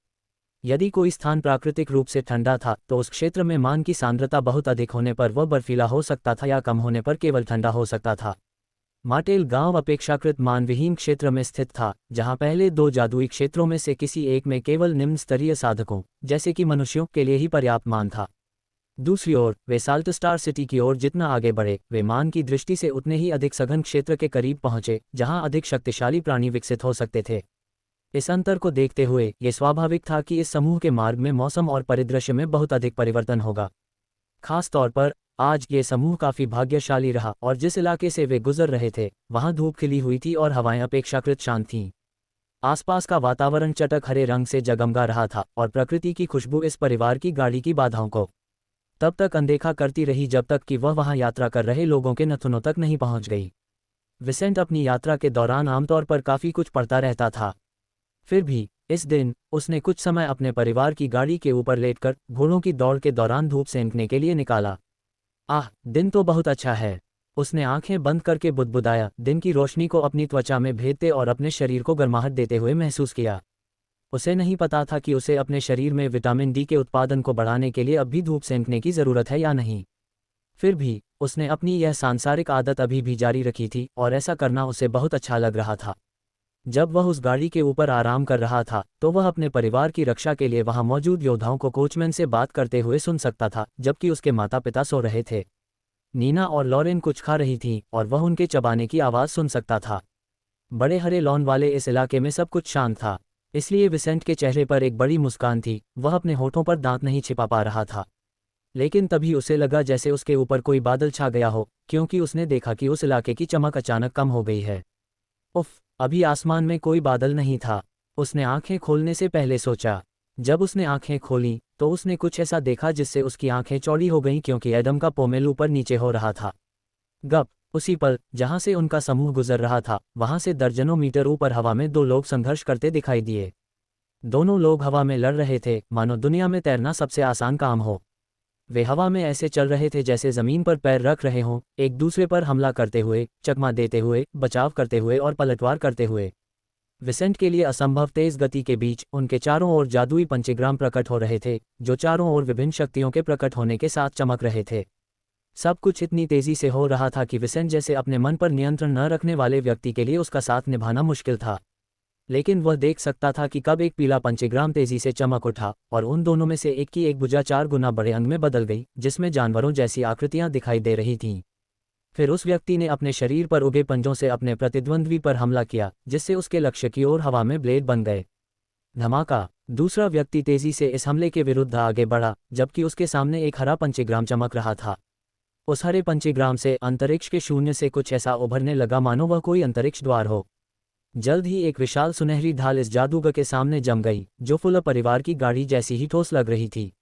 B: यदि कोई स्थान प्राकृतिक रूप से ठंडा था, तो उस क्षेत्र में मान की सांद्रता बहुत अधिक होने पर वह बर्फीला हो सकता था, या कम होने पर केवल ठंडा हो सकता था। माटेल गांव अपेक्षाकृत मानविहीन क्षेत्र में स्थित था, जहां पहले 2 जादुई क्षेत्रों में से किसी एक में केवल निम्न स्तरीय साधकों, जैसे कि मनुष्यों, के लिए ही पर्याप्त मान था। दूसरी ओर वे साल्ट स्टार सिटी की ओर जितना आगे बढ़े, वे मान की दृष्टि से उतने ही अधिक सघन क्षेत्र के करीब पहुंचे, जहां अधिक शक्तिशाली प्राणी विकसित हो सकते थे। इस अंतर को देखते हुए ये स्वाभाविक था कि इस समूह के मार्ग में मौसम और परिदृश्य में बहुत अधिक परिवर्तन होगा। खास तौर पर आज ये समूह काफी भाग्यशाली रहा और जिस इलाके से वे गुजर रहे थे वहां धूप खिली हुई थी और हवाएं अपेक्षाकृत शांत थीं। आसपास का वातावरण चटक हरे रंग से जगमगा रहा था और प्रकृति की खुशबू इस परिवार की गाड़ी की बाधाओं को तब तक अनदेखा करती रही जब तक कि वह वहां यात्रा कर रहे लोगों के नथुनों तक नहीं पहुंच गई। विसेंट अपनी यात्रा के दौरान आमतौर पर काफी कुछ पढ़ता रहता था। फिर भी इस दिन उसने कुछ समय अपने परिवार की गाड़ी के ऊपर लेटकर घोड़ों की दौड़ के दौरान धूप सेंकने के लिए निकाला। आह, दिन तो बहुत अच्छा है, उसने आंखें बंद करके बुदबुदाया, दिन की रोशनी को अपनी त्वचा में भेदते और अपने शरीर को गर्माहट देते हुए महसूस किया। उसे नहीं पता था कि उसे अपने शरीर में विटामिन डी के उत्पादन को बढ़ाने के लिए अब भी धूप सेंकने की ज़रूरत है या नहीं। फिर भी उसने अपनी यह सांसारिक आदत अभी भी जारी रखी थी और ऐसा करना उसे बहुत अच्छा लग रहा था। जब वह उस गाड़ी के ऊपर आराम कर रहा था तो वह अपने परिवार की रक्षा के लिए वहां मौजूद योद्धाओं को कोचमैन से बात करते हुए सुन सकता था, जबकि उसके माता पिता सो रहे थे। नीना और लॉरेन कुछ खा रही थीं और वह उनके चबाने की आवाज़ सुन सकता था। बड़े हरे लॉन वाले इस इलाके में सब कुछ शांत था, इसलिए विसेंट के चेहरे पर एक बड़ी मुस्कान थी। वह अपने होठों पर दांत नहीं छिपा पा रहा था, लेकिन तभी उसे लगा जैसे उसके ऊपर कोई बादल छा गया हो, क्योंकि उसने देखा कि उस इलाके की चमक अचानक कम हो गई है। उफ, अभी आसमान में कोई बादल नहीं था, उसने आंखें खोलने से पहले सोचा। जब उसने आंखें खोलीं तो उसने कुछ ऐसा देखा जिससे उसकी आंखें चौड़ी हो गईं, क्योंकि एडम का पोमेल ऊपर नीचे हो रहा था। गप उसी पल जहां से उनका समूह गुजर रहा था वहां से दर्जनों मीटर ऊपर हवा में दो लोग संघर्ष करते दिखाई दिए। दोनों लोग हवा में लड़ रहे थे, मानो दुनिया में तैरना सबसे आसान काम हो। वे हवा में ऐसे चल रहे थे जैसे जमीन पर पैर रख रहे हों, एक दूसरे पर हमला करते हुए, चकमा देते हुए, बचाव करते हुए और पलटवार करते हुए। विसेंट के लिए असंभव तेज गति के बीच उनके चारों ओर जादुई पंचग्राम प्रकट हो रहे थे, जो चारों ओर विभिन्न शक्तियों के प्रकट होने के साथ चमक रहे थे। सब कुछ इतनी तेजी से हो रहा था कि विसेंट जैसे अपने मन पर नियंत्रण न रखने वाले व्यक्ति के लिए उसका साथ निभाना मुश्किल था। लेकिन वह देख सकता था कि कब एक पीला पंचग्राम तेजी से चमक उठा और उन दोनों में से एक की एक भुजा 4 गुना बड़े अंग में बदल गई, जिसमें जानवरों जैसी आकृतियां दिखाई दे रही थीं। फिर उस व्यक्ति ने अपने शरीर पर उगे पंजों से अपने प्रतिद्वंद्वी पर हमला किया, जिससे उसके लक्ष्य की ओर हवा में ब्लेड बन गए। धमाका! दूसरा व्यक्ति तेजी से इस हमले के विरुद्ध आगे बढ़ा, जबकि उसके सामने एक हरा पंचग्राम चमक रहा था। उस हरे पंचग्राम से अंतरिक्ष के शून्य से कुछ ऐसा उभरने लगा मानो वह कोई अंतरिक्ष द्वार हो। जल्द ही एक विशाल सुनहरी ढाल इस जादूगर के सामने जम गई, जो फुल परिवार की गाड़ी जैसी ही ठोस लग रही थी।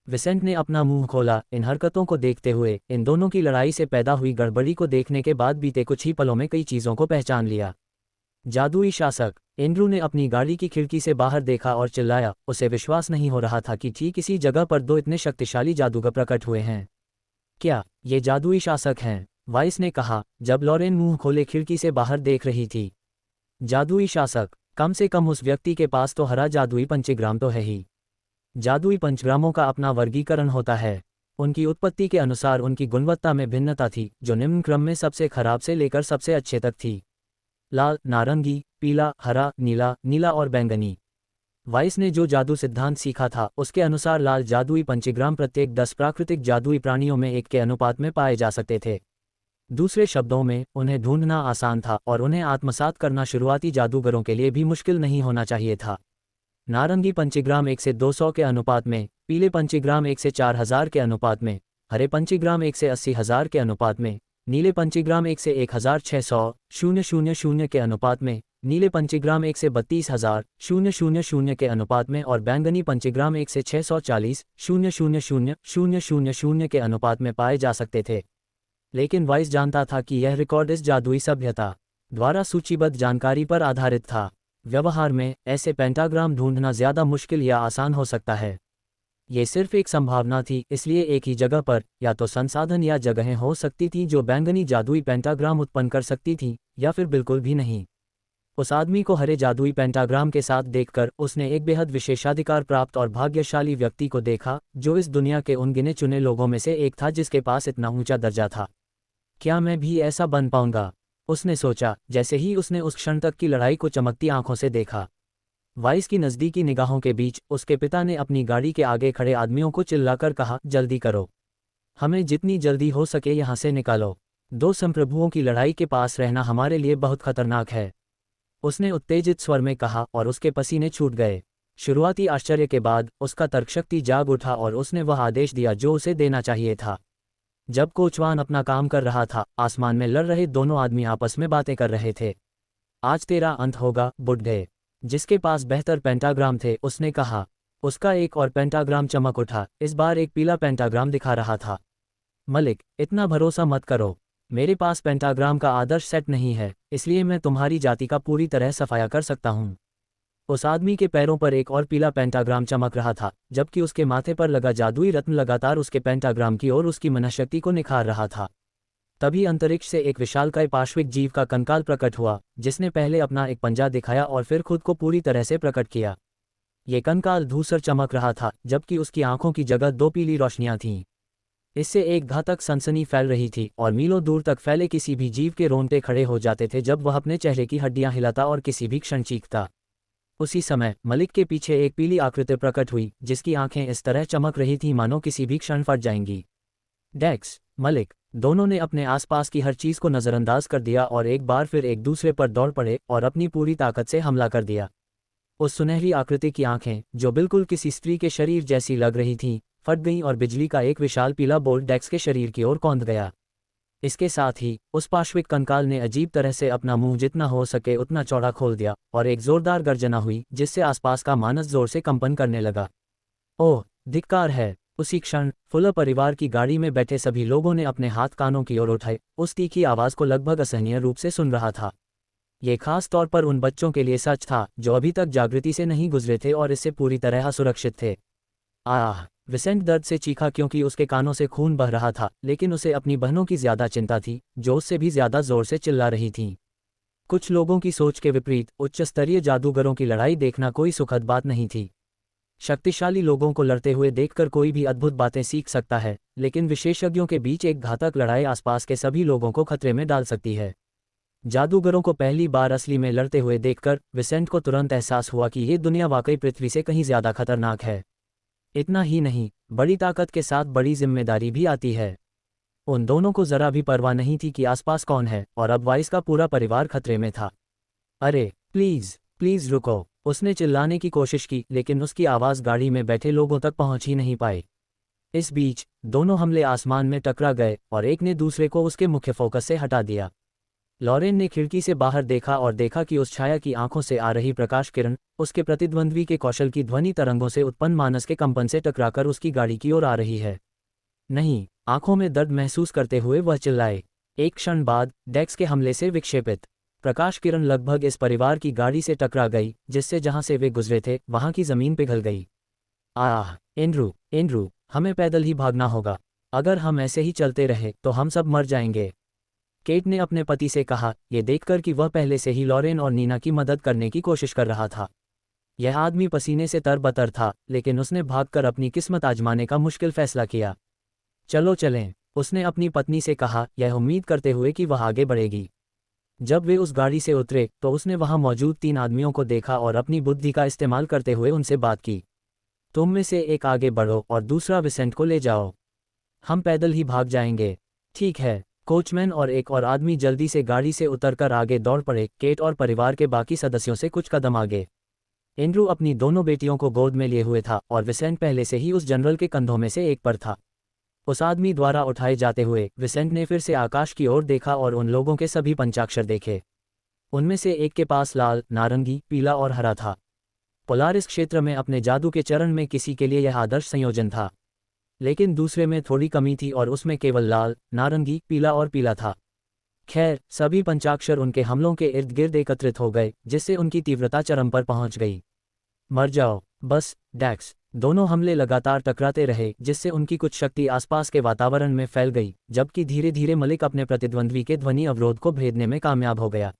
B: विसेंट ने अपना मुंह खोला, इन हरकतों को देखते हुए, इन दोनों की लड़ाई से पैदा हुई गड़बड़ी को देखने के बाद बीते कुछ ही पलों में कई चीज़ों को पहचान लिया। जादुई शासक! एंड्रू ने अपनी गाड़ी की खिड़की से बाहर देखा और चिल्लाया। उसे विश्वास नहीं हो रहा था कि ठीक इसी जगह पर दो इतने शक्तिशाली जादूगर प्रकट हुए हैं। क्या ये जादुई शासक हैं? वाइस ने कहा, जब लॉरेन मुंह खोले खिड़की से बाहर देख रही थी। जादुई शासक? कम से कम उस व्यक्ति के पास तो हरा जादुई पंचग्राम तो है ही। जादुई पंचग्रामों का अपना वर्गीकरण होता है। उनकी उत्पत्ति के अनुसार उनकी गुणवत्ता में भिन्नता थी, जो निम्न क्रम में सबसे खराब से लेकर सबसे अच्छे तक थी। लाल, नारंगी, पीला, हरा, नीला, नीला और बैंगनी। वाइस ने जो जादू सिद्धांत सीखा था उसके अनुसार लाल जादुई पंचग्राम प्रत्येक 10 प्राकृतिक जादुई प्राणियों में 1 के अनुपात में पाए जा सकते थे। दूसरे शब्दों में, उन्हें ढूंढना आसान था और उन्हें आत्मसात करना शुरुआती जादूगरों के लिए भी मुश्किल नहीं होना चाहिए था। नारंगी पंचग्राम 1 से 200 के अनुपात में, पीले पंचग्राम 1 से 4000 के अनुपात में, हरे पंचग्राम 1 से 80,000 के अनुपात में, नीले पंचग्राम 1 से 1600,000 के अनुपात में, नीले पंचग्राम 1 से 32,000 के अनुपात में और बैंगनी पंचग्राम 1 से 640,000 के अनुपात में पाए जा सकते थे। लेकिन वाइस जानता था कि यह रिकॉर्ड इस जादुई सभ्यता द्वारा सूचीबद्ध जानकारी पर आधारित था। व्यवहार में ऐसे पेंटाग्राम ढूंढना ज़्यादा मुश्किल या आसान हो सकता है। ये सिर्फ एक संभावना थी, इसलिए एक ही जगह पर या तो संसाधन या जगहें हो सकती थीं जो बैंगनी जादुई पेंटाग्राम उत्पन्न कर सकती थीं, या फिर बिल्कुल भी नहीं। उस आदमी को हरे जादुई पेंटाग्राम के साथ देखकर उसने एक बेहद विशेषाधिकार प्राप्त और भाग्यशाली व्यक्ति को देखा, जो इस दुनिया के उन गिने चुने लोगों में से एक था जिसके पास इतना ऊंचा दर्जा था। क्या मैं भी ऐसा बन पाऊंगा? उसने सोचा, जैसे ही उसने उस क्षण तक की लड़ाई को चमकती आंखों से देखा। वाइस की नज़दीकी निगाहों के बीच उसके पिता ने अपनी गाड़ी के आगे खड़े आदमियों को चिल्लाकर कहा, जल्दी करो, हमें जितनी जल्दी हो सके यहाँ से निकालो। 2 संप्रभुओं की लड़ाई के पास रहना हमारे लिए बहुत खतरनाक है, उसने उत्तेजित स्वर में कहा और उसके पसीने छूट गए। शुरुआती आश्चर्य के बाद उसका तर्कशक्ति जाग उठा और उसने वह आदेश दिया जो उसे देना चाहिए था। जब कोचवान अपना काम कर रहा था, आसमान में लड़ रहे दोनों आदमी आपस में बातें कर रहे थे। आज तेरा अंत होगा, बुड्ढे। जिसके पास बेहतर पेंटाग्राम थे उसने कहा। उसका एक और पेंटाग्राम चमक उठा, इस बार एक पीला पेंटाग्राम दिखा रहा था। मलिक, इतना भरोसा मत करो। मेरे पास पेंटाग्राम का आदर्श सेट नहीं है, इसलिए मैं तुम्हारी जाति का पूरी तरह सफाया कर सकता हूँ। उस आदमी के पैरों पर एक और पीला पेंटाग्राम चमक रहा था, जबकि उसके माथे पर लगा जादुई रत्न लगातार उसके पेंटाग्राम की ओर उसकी मनःशक्ति को निखार रहा था। तभी अंतरिक्ष से एक विशालकाय पार्श्विक जीव का कंकाल प्रकट हुआ, जिसने पहले अपना एक पंजा दिखाया और फिर खुद को पूरी तरह से प्रकट किया। ये कंकाल धूसर चमक रहा था, जबकि उसकी आंखों की जगह दो पीली रोशनियां थीं। इससे एक घातक सनसनी फैल रही थी और मीलों दूर तक फैले किसी भी जीव के रोंगटे खड़े हो जाते थे जब वह अपने चेहरे की हड्डियां हिलाता और किसी भी क्षण चीखता। उसी समय मलिक के पीछे एक पीली आकृति प्रकट हुई, जिसकी आंखें इस तरह चमक रही थीं मानो किसी भी क्षण फट जाएंगी। डेक्स, मलिक, दोनों ने अपने आसपास की हर चीज को नजरअंदाज कर दिया और एक बार फिर एक दूसरे पर दौड़ पड़े और अपनी पूरी ताकत से हमला कर दिया। उस सुनहरी आकृति की आंखें, जो बिल्कुल किसी स्त्री के शरीर जैसी लग रही थीं, फट गईं और बिजली का एक विशाल पीला बोल्ट डेक्स के शरीर की ओर कौंध गया। इसके साथ ही उस पार्श्विक कंकाल ने अजीब तरह से अपना मुंह जितना हो सके उतना चौड़ा खोल दिया और एक जोरदार गर्जना हुई, जिससे आसपास का मानस जोर से कंपन करने लगा। ओह, धिक्कार है! उसी क्षण फुलर परिवार की गाड़ी में बैठे सभी लोगों ने अपने हाथ कानों की ओर उठाए, उस तीखी आवाज को लगभग असहनीय रूप से सुन रहा था। ये खास तौर पर उन बच्चों के लिए सच था जो अभी तक जागृति से नहीं गुजरे थे और इससे पूरी तरह असुरक्षित थे। आह! विसेंट दर्द से चीखा क्योंकि उसके कानों से खून बह रहा था, लेकिन उसे अपनी बहनों की ज्यादा चिंता थी, जो उससे भी ज्यादा जोर से चिल्ला रही थीं। कुछ लोगों की सोच के विपरीत उच्च स्तरीय जादूगरों की लड़ाई देखना कोई सुखद बात नहीं थी। शक्तिशाली लोगों को लड़ते हुए देखकर कोई भी अद्भुत बातें सीख सकता है, लेकिन विशेषज्ञों के बीच एक घातक लड़ाई आसपास के सभी लोगों को खतरे में डाल सकती है। जादूगरों को पहली बार असली में लड़ते हुए देखकर विसेंट को तुरंत एहसास हुआ कि ये दुनिया वाकई पृथ्वी से कहीं ज्यादा खतरनाक है। इतना ही नहीं, बड़ी ताकत के साथ बड़ी जिम्मेदारी भी आती है। उन दोनों को जरा भी परवाह नहीं थी कि आसपास कौन है, और अब वाइस का पूरा परिवार खतरे में था। अरे प्लीज प्लीज रुको! उसने चिल्लाने की कोशिश की, लेकिन उसकी आवाज गाड़ी में बैठे लोगों तक पहुंच ही नहीं पाई। इस बीच दोनों हमले आसमान में टकरा गए और एक ने दूसरे को उसके मुख्य फोकस से हटा दिया। लॉरेन ने खिड़की से बाहर देखा और देखा कि उस छाया की आंखों से आ रही प्रकाश किरण उसके प्रतिद्वंद्वी के कौशल की ध्वनि तरंगों से उत्पन्न मानस के कंपन से टकराकर उसकी गाड़ी की ओर आ रही है। नहीं! आंखों में दर्द महसूस करते हुए वह चिल्लाए। एक क्षण बाद डेक्स के हमले से विक्षेपित प्रकाश किरण लगभग इस परिवार की गाड़ी से टकरा गई, जिससे जहां से वे गुजरे थे वहां की जमीन पिघल गई। आह! एंड्रू, हमें पैदल ही भागना होगा। अगर हम ऐसे ही चलते रहे तो हम सब मर जाएंगे। केट ने अपने पति से कहा, ये देखकर कि वह पहले से ही लॉरेन और नीना की मदद करने की कोशिश कर रहा था। यह आदमी पसीने से तरबतर था, लेकिन उसने भागकर अपनी किस्मत आजमाने का मुश्किल फैसला किया। चलो चलें, उसने अपनी पत्नी से कहा, यह उम्मीद करते हुए कि वह आगे बढ़ेगी। जब वे उस गाड़ी से उतरे तो उसने वहां मौजूद 3 आदमियों को देखा और अपनी बुद्धि का इस्तेमाल करते हुए उनसे बात की। तुम में से एक आगे बढ़ो और दूसरा विसेंट को ले जाओ। हम पैदल ही भाग जाएंगे। ठीक है। कोचमैन और एक और आदमी जल्दी से गाड़ी से उतरकर आगे दौड़ पड़े, केट और परिवार के बाकी सदस्यों से कुछ कदम आगे। एंड्रू अपनी दोनों बेटियों को गोद में लिए हुए था और विसेंट पहले से ही उस जनरल के कंधों में से एक पर था। उस आदमी द्वारा उठाए जाते हुए विसेंट ने फिर से आकाश की ओर देखा और उन लोगों के सभी पंचाक्षर देखे। उनमें से एक के पास लाल, नारंगी, पीला और हरा था। पोलारिस क्षेत्र में अपने जादू के चरण में किसी के लिए यह आदर्श संयोजन था, लेकिन दूसरे में थोड़ी कमी थी और उसमें केवल लाल, नारंगी, पीला और पीला था। खैर, सभी पंचाक्षर उनके हमलों के इर्द गिर्द एकत्रित हो गए, जिससे उनकी तीव्रता चरम पर पहुंच गई। मर जाओ बस, डेक्स। दोनों हमले लगातार टकराते रहे, जिससे उनकी कुछ शक्ति आसपास के वातावरण में फैल गई, जबकि धीरे धीरे मलिक अपने प्रतिद्वंद्वी के ध्वनि अवरोध को भेदने में कामयाब हो गया।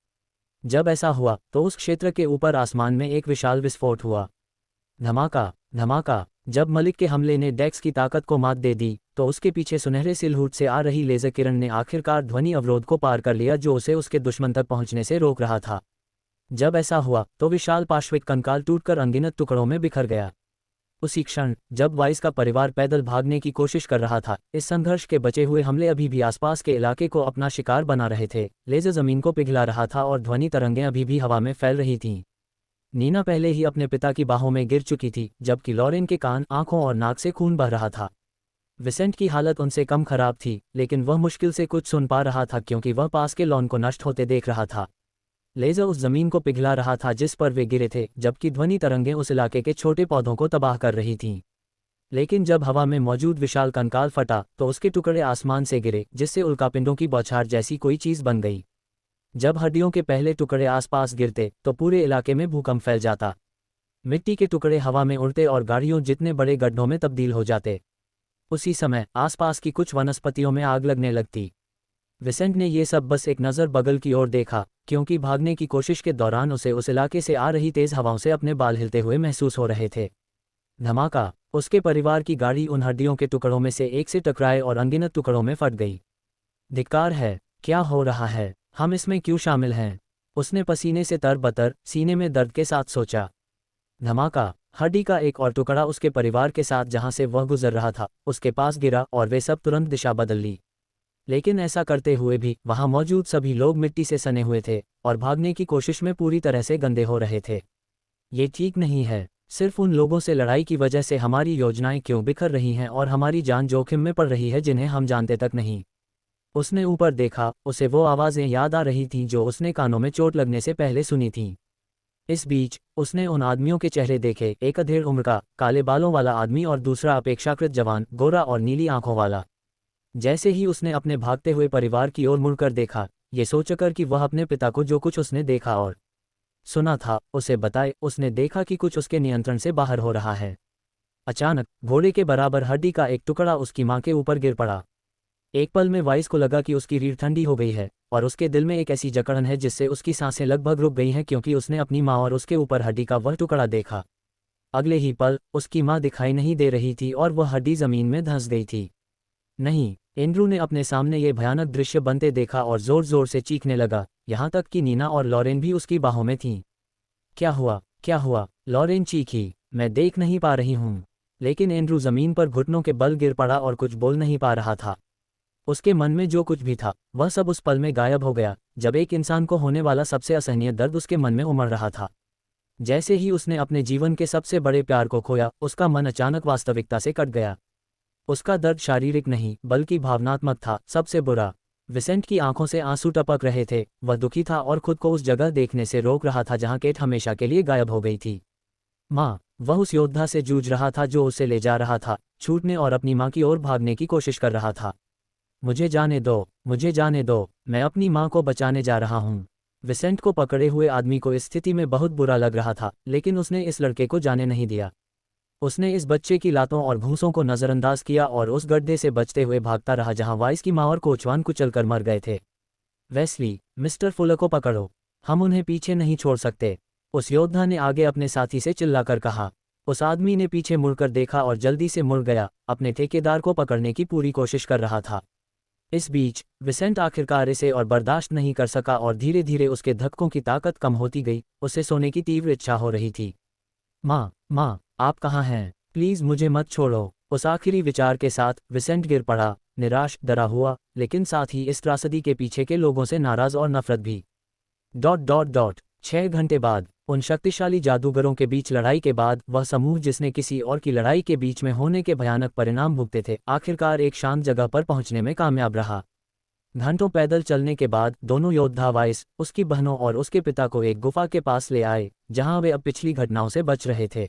B: जब ऐसा हुआ तो उस क्षेत्र के ऊपर आसमान में एक विशाल विस्फोट हुआ। धमाका धमाका। जब मलिक के हमले ने डेक्स की ताकत को मात दे दी तो उसके पीछे सुनहरे सिलहूट से आ रही लेजर किरण ने आखिरकार ध्वनि अवरोध को पार कर लिया, जो उसे उसके दुश्मन तक पहुंचने से रोक रहा था। जब ऐसा हुआ तो विशाल पार्श्विक कंकाल टूटकर अनगिनत टुकड़ों में बिखर गया। उसी क्षण जब वाइस का परिवार पैदल भागने की कोशिश कर रहा था, इस संघर्ष के बचे हुए हमले अभी भी आसपास के इलाके को अपना शिकार बना रहे थे। लेजर जमीन को पिघला रहा था और ध्वनि तरंगें अभी भी हवा में फैल रही थीं। नीना पहले ही अपने पिता की बाहों में गिर चुकी थी, जबकि लॉरेन के कान, आंखों और नाक से खून बह रहा था। विसेंट की हालत उनसे कम खराब थी, लेकिन वह मुश्किल से कुछ सुन पा रहा था क्योंकि वह पास के लॉन को नष्ट होते देख रहा था। लेज़र उस जमीन को पिघला रहा था जिस पर वे गिरे थे, जबकि ध्वनि तरंगें उस इलाके के छोटे पौधों को तबाह कर रही थीं। लेकिन जब हवा में मौजूद विशाल कंकाल फटा तो उसके टुकड़े आसमान से गिरे, जिससे उल्कापिंडों की बौछार जैसी कोई चीज़ बन गई। जब हड्डियों के पहले टुकड़े आसपास गिरते तो पूरे इलाके में भूकंप फैल जाता। मिट्टी के टुकड़े हवा में उड़ते और गाड़ियों जितने बड़े गड्ढों में तब्दील हो जाते। उसी समय आसपास की कुछ वनस्पतियों में आग लगने लगती। विसेंट ने ये सब बस एक नज़र बगल की ओर देखा, क्योंकि भागने की कोशिश के दौरान उसे उस इलाके से आ रही तेज़ हवाओं से अपने बाल हिलते हुए महसूस हो रहे थे। धमाका! उसके परिवार की गाड़ी उन हड्डियों के टुकड़ों में से एक से टकराए और अनगिनत टुकड़ों में फट गई। धिक्कार है! क्या हो रहा है? हम इसमें क्यों शामिल हैं? उसने पसीने से तरबतर, सीने में दर्द के साथ सोचा। धमाका! हड्डी का एक और टुकड़ा उसके परिवार के साथ जहां से वह गुजर रहा था, उसके पास गिरा और वे सब तुरंत दिशा बदल ली। लेकिन ऐसा करते हुए भी वहां मौजूद सभी लोग मिट्टी से सने हुए थे और भागने की कोशिश में पूरी तरह से गंदे हो रहे थे। ये ठीक नहीं है। सिर्फ उन लोगों से लड़ाई की वजह से हमारी योजनाएं क्यों बिखर रही हैं और हमारी जान जोखिम में पड़ रही है जिन्हें हम जानते तक नहीं। उसने ऊपर देखा, उसे वो आवाज़ें याद आ रही थीं जो उसने कानों में चोट लगने से पहले सुनी थीं। इस बीच उसने उन आदमियों के चेहरे देखे, एक अधेड़ उम्र का काले बालों वाला आदमी और दूसरा अपेक्षाकृत जवान, गोरा और नीली आंखों वाला। जैसे ही उसने अपने भागते हुए परिवार की ओर मुड़कर देखा, ये सोचकर कि वह अपने पिता को जो कुछ उसने देखा और सुना था उसे बताए, उसने देखा कि कुछ उसके नियंत्रण से बाहर हो रहा है। अचानक घोड़े के बराबर हड्डी का एक टुकड़ा उसकी मां के ऊपर गिर पड़ा। एक पल में वाइस को लगा कि उसकी रीढ़ ठंडी हो गई है और उसके दिल में एक ऐसी जकड़न है जिससे उसकी सांसें लगभग रुक गई हैं, क्योंकि उसने अपनी मां और उसके ऊपर हड्डी का वह टुकड़ा देखा। अगले ही पल उसकी मां दिखाई नहीं दे रही थी और वह हड्डी जमीन में धंस गई थी। नहीं! एंड्रू ने अपने सामने ये भयानक दृश्य बनते देखा और जोर जोर से चीखने लगा, यहाँ तक कि नीना और लॉरेन भी उसकी बाहों में थीं। क्या हुआ? क्या हुआ? लॉरेन चीखी। मैं देख नहीं पा रही हूँ। लेकिन एंड्रू जमीन पर घुटनों के बल गिर पड़ा और कुछ बोल नहीं पा रहा था। उसके मन में जो कुछ भी था वह सब उस पल में गायब हो गया, जब एक इंसान को होने वाला सबसे असहनीय दर्द उसके मन में उमड़ रहा था। जैसे ही उसने अपने जीवन के सबसे बड़े प्यार को खोया, उसका मन अचानक वास्तविकता से कट गया। उसका दर्द शारीरिक नहीं बल्कि भावनात्मक था। सबसे बुरा, विसेंट की आंखों से आंसू टपक रहे थे। वह दुखी था और खुद को उस जगह देखने से रोक रहा था जहां केट हमेशा के लिए गायब हो गई थी। माँ! वह उस योद्धा से जूझ रहा था जो उसे ले जा रहा था, छूटने और अपनी माँ की ओर भागने की कोशिश कर रहा था। मुझे जाने दो, मुझे जाने दो, मैं अपनी माँ को बचाने जा रहा हूँ। विसेंट को पकड़े हुए आदमी को इस स्थिति में बहुत बुरा लग रहा था, लेकिन उसने इस लड़के को जाने नहीं दिया। उसने इस बच्चे की लातों और भूसों को नज़रअंदाज किया और उस गड्ढे से बचते हुए भागता रहा जहां वाइस की माँ और कोचवान कुचलकर मर गए थे। वेस्ली, मिस्टर फुलर को पकड़ो, हम उन्हें पीछे नहीं छोड़ सकते, उस योद्धा ने आगे अपने साथी से चिल्लाकर कहा। उस आदमी ने पीछे मुड़कर देखा और जल्दी से मुड़ गया, अपने ठेकेदार को पकड़ने की पूरी कोशिश कर रहा था। इस बीच विसेंट आखिरकार इसे और बर्दाश्त नहीं कर सका और धीरे धीरे उसके धक्कों की ताकत कम होती गई। उसे सोने की तीव्र इच्छा हो रही थी। माँ, आप कहाँ हैं? प्लीज़ मुझे मत छोड़ो। उस आखिरी विचार के साथ विसेंट गिर पड़ा, निराश, डरा हुआ, लेकिन साथ ही इस त्रासदी के पीछे के लोगों से नाराज और नफरत भी। 6 घंटे बाद उन शक्तिशाली जादूगरों के बीच लड़ाई के बाद वह समूह जिसने किसी और की लड़ाई के बीच में होने के भयानक परिणाम भुगते थे, आखिरकार एक शांत जगह पर पहुंचने में कामयाब रहा। घंटों पैदल चलने के बाद दोनों योद्धा वाइस, उसकी बहनों और उसके पिता को एक गुफा के पास ले आए, जहां वे अब पिछली घटनाओं से बच रहे थे।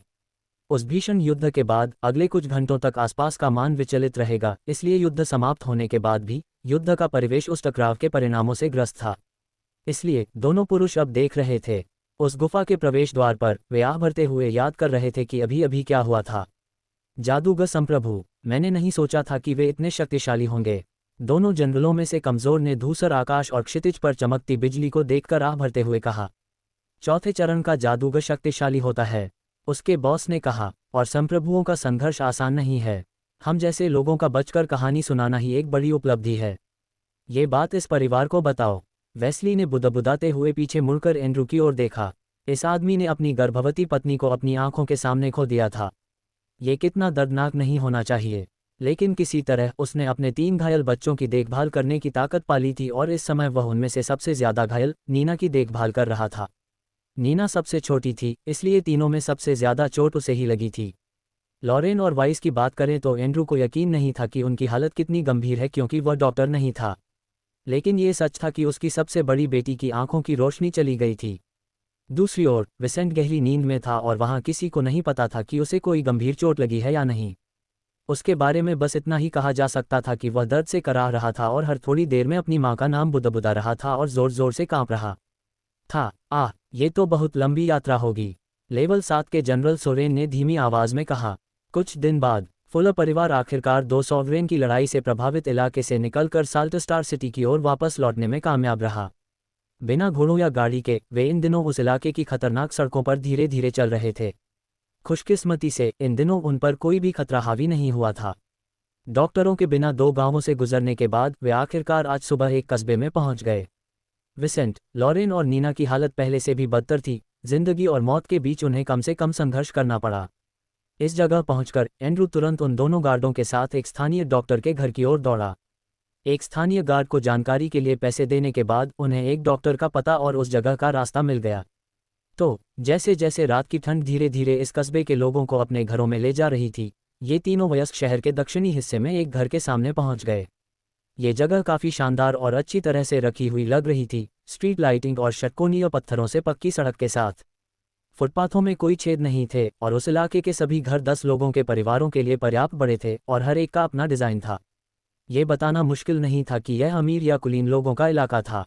B: उस भीषण युद्ध के बाद अगले कुछ घंटों तक आसपास का मान विचलित रहेगा, इसलिए युद्ध समाप्त होने के बाद भी युद्ध का परिवेश उस टकराव के परिणामों से ग्रस्त था। इसलिए दोनों पुरुष अब देख रहे थे। उस गुफा के प्रवेश द्वार पर वे आह भरते हुए याद कर रहे थे कि अभी अभी क्या हुआ था। जादूगर संप्रभु, मैंने नहीं सोचा था कि वे इतने शक्तिशाली होंगे। दोनों जनरलों में से कमजोर ने धूसर आकाश और क्षितिज पर चमकती बिजली को देखकर आह भरते हुए कहा। चौथे चरण का जादूगर शक्तिशाली होता है, उसके बॉस ने कहा, और संप्रभुओं का संघर्ष आसान नहीं है। हम जैसे लोगों का बचकर कहानी सुनाना ही एक बड़ी उपलब्धि है। ये बात इस परिवार को बताओ। वेस्ली ने बुदबुदाते हुए पीछे मुड़कर एंड्रू की ओर देखा। इस आदमी ने अपनी गर्भवती पत्नी को अपनी आंखों के सामने खो दिया था। ये कितना दर्दनाक नहीं होना चाहिए, लेकिन किसी तरह उसने अपने 3 घायल बच्चों की देखभाल करने की ताकत पाली थी और इस समय वह उनमें से सबसे ज्यादा घायल नीना की देखभाल कर रहा था। नीना सबसे छोटी थी, इसलिए तीनों में सबसे ज़्यादा चोट उसे ही लगी थी। लॉरेन और वाइस की बात करें तो एंड्रू को यकीन नहीं था कि उनकी हालत कितनी गंभीर है, क्योंकि वह डॉक्टर नहीं था। लेकिन ये सच था कि उसकी सबसे बड़ी बेटी की आंखों की रोशनी चली गई थी। दूसरी ओर विसेंट गहरी नींद में था और वहां किसी को नहीं पता था कि उसे कोई गंभीर चोट लगी है या नहीं। उसके बारे में बस इतना ही कहा जा सकता था कि वह दर्द से कराह रहा था और हर थोड़ी देर में अपनी माँ का नाम बुदबुदा रहा था और जोर जोर से कांप रहा था। ये तो बहुत लंबी यात्रा होगी, लेवल 7 के जनरल सोरेन ने धीमी आवाज में कहा। कुछ दिन बाद फुलर परिवार आखिरकार 2 सॉवरेन की लड़ाई से प्रभावित इलाके से निकलकर साल्टस्टार सिटी की ओर वापस लौटने में कामयाब रहा। बिना घोड़ों या गाड़ी के वे इन दिनों उस इलाके की खतरनाक सड़कों पर धीरे धीरे चल रहे थे। खुशकिस्मती से इन दिनों उन पर कोई भी खतरा हावी नहीं हुआ था। डॉक्टरों के बिना 2 गांवों से गुजरने के बाद वे आखिरकार आज सुबह एक कस्बे में पहुंच गए। विसेंट, लॉरेन और नीना की हालत पहले से भी बदतर थी। जिंदगी और मौत के बीच उन्हें कम से कम संघर्ष करना पड़ा। इस जगह पहुंचकर एंड्रू तुरंत उन दोनों गार्डों के साथ एक स्थानीय डॉक्टर के घर की ओर दौड़ा। एक स्थानीय गार्ड को जानकारी के लिए पैसे देने के बाद उन्हें एक डॉक्टर का पता और उस जगह का रास्ता मिल गया। तो जैसे जैसे रात की ठंड धीरे धीरे इस कस्बे के लोगों को अपने घरों में ले जा रही थी, ये तीनों वयस्क शहर के दक्षिणी हिस्से में एक घर के सामने पहुंच गए। ये जगह काफ़ी शानदार और अच्छी तरह से रखी हुई लग रही थी, स्ट्रीट लाइटिंग और षटकोणीय पत्थरों से पक्की सड़क के साथ। फुटपाथों में कोई छेद नहीं थे और उस इलाके के सभी घर 10 लोगों के परिवारों के लिए पर्याप्त बड़े थे और हर एक का अपना डिज़ाइन था। ये बताना मुश्किल नहीं था कि यह अमीर या कुलीन लोगों का इलाका था।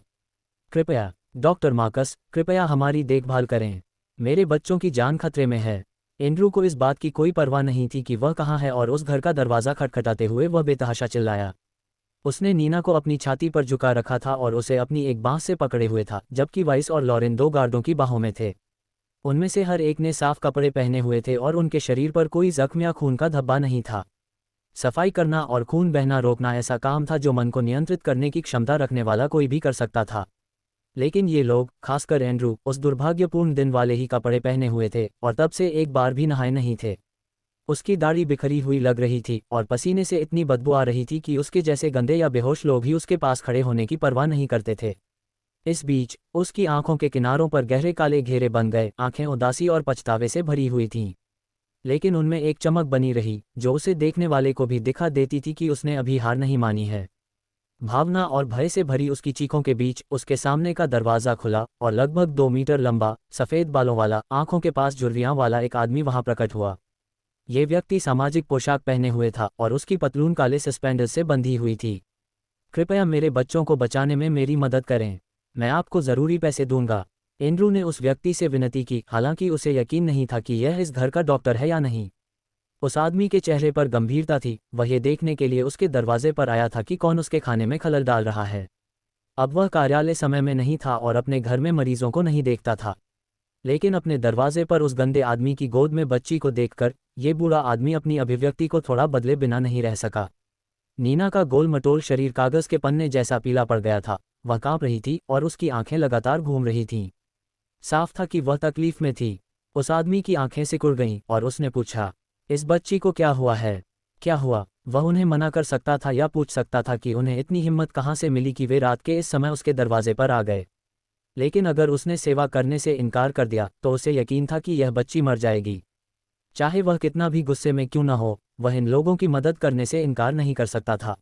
B: कृपया डॉक्टर मार्कस, कृपया हमारी देखभाल करें, मेरे बच्चों की जान खतरे में है। एंड्रू को इस बात की कोई परवाह नहीं थी कि वह कहाँ है और उस घर का दरवाज़ा खटखटाते हुए वह बेतहाशा चिल्लाया। उसने नीना को अपनी छाती पर झुका रखा था और उसे अपनी एक बांह से पकड़े हुए था, जबकि वाइस और लॉरेन 2 गार्डों की बाहों में थे। उनमें से हर एक ने साफ कपड़े पहने हुए थे और उनके शरीर पर कोई जख्म या खून का धब्बा नहीं था। सफाई करना और खून बहना रोकना ऐसा काम था जो मन को नियंत्रित करने की क्षमता रखने वाला कोई भी कर सकता था। लेकिन ये लोग, खासकर एंड्रू, उस दुर्भाग्यपूर्ण दिन वाले ही कपड़े पहने हुए थे और तब से एक बार भी नहाए नहीं थे। उसकी दाढ़ी बिखरी हुई लग रही थी और पसीने से इतनी बदबू आ रही थी कि उसके जैसे गंदे या बेहोश लोग ही उसके पास खड़े होने की परवाह नहीं करते थे। इस बीच उसकी आंखों के किनारों पर गहरे काले घेरे बन गए, आंखें उदासी और पछतावे से भरी हुई थीं। लेकिन उनमें एक चमक बनी रही जो उसे देखने वाले को भी दिखा देती थी कि उसने अभी हार नहीं मानी है। भावना और भय से भरी उसकी चीखों के बीच उसके सामने का दरवाज़ा खुला और लगभग 2 मीटर लंबा, सफ़ेद बालों वाला, आंखों के पास झुर्रियां वाला एक आदमी वहां प्रकट हुआ। ये व्यक्ति सामाजिक पोशाक पहने हुए था और उसकी पतलून काले सस्पेंडर से बंधी हुई थी। कृपया मेरे बच्चों को बचाने में मेरी मदद करें, मैं आपको ज़रूरी पैसे दूंगा, एंड्रू ने उस व्यक्ति से विनती की, हालांकि उसे यकीन नहीं था कि यह इस घर का डॉक्टर है या नहीं। उस आदमी के चेहरे पर गंभीरता थी, वह ये देखने के लिए उसके दरवाजे पर आया था कि कौन उसके खाने में खलल डाल रहा है। अब वह कार्यालय समय में नहीं था और अपने घर में मरीजों को नहीं देखता था। लेकिन अपने दरवाजे पर उस गंदे आदमी की गोद में बच्ची को देखकर ये बूढ़ा आदमी अपनी अभिव्यक्ति को थोड़ा बदले बिना नहीं रह सका। नीना का गोल मटोल शरीर कागज के पन्ने जैसा पीला पड़ गया था, वह कांप रही थी और उसकी आंखें लगातार घूम रही थीं। साफ था कि वह तकलीफ में थी। उस आदमी की आंखें सिकुड़ गईं और उसने पूछा, इस बच्ची को क्या हुआ है? क्या हुआ? वह उन्हें मना कर सकता था या पूछ सकता था कि उन्हें इतनी हिम्मत कहाँ से मिली कि वे रात के इस समय उसके दरवाजे पर आ गए। लेकिन अगर उसने सेवा करने से इनकार कर दिया तो उसे यकीन था कि यह बच्ची मर जाएगी। चाहे वह कितना भी गुस्से में क्यों न हो, वह इन लोगों की मदद करने से इनकार नहीं कर सकता था।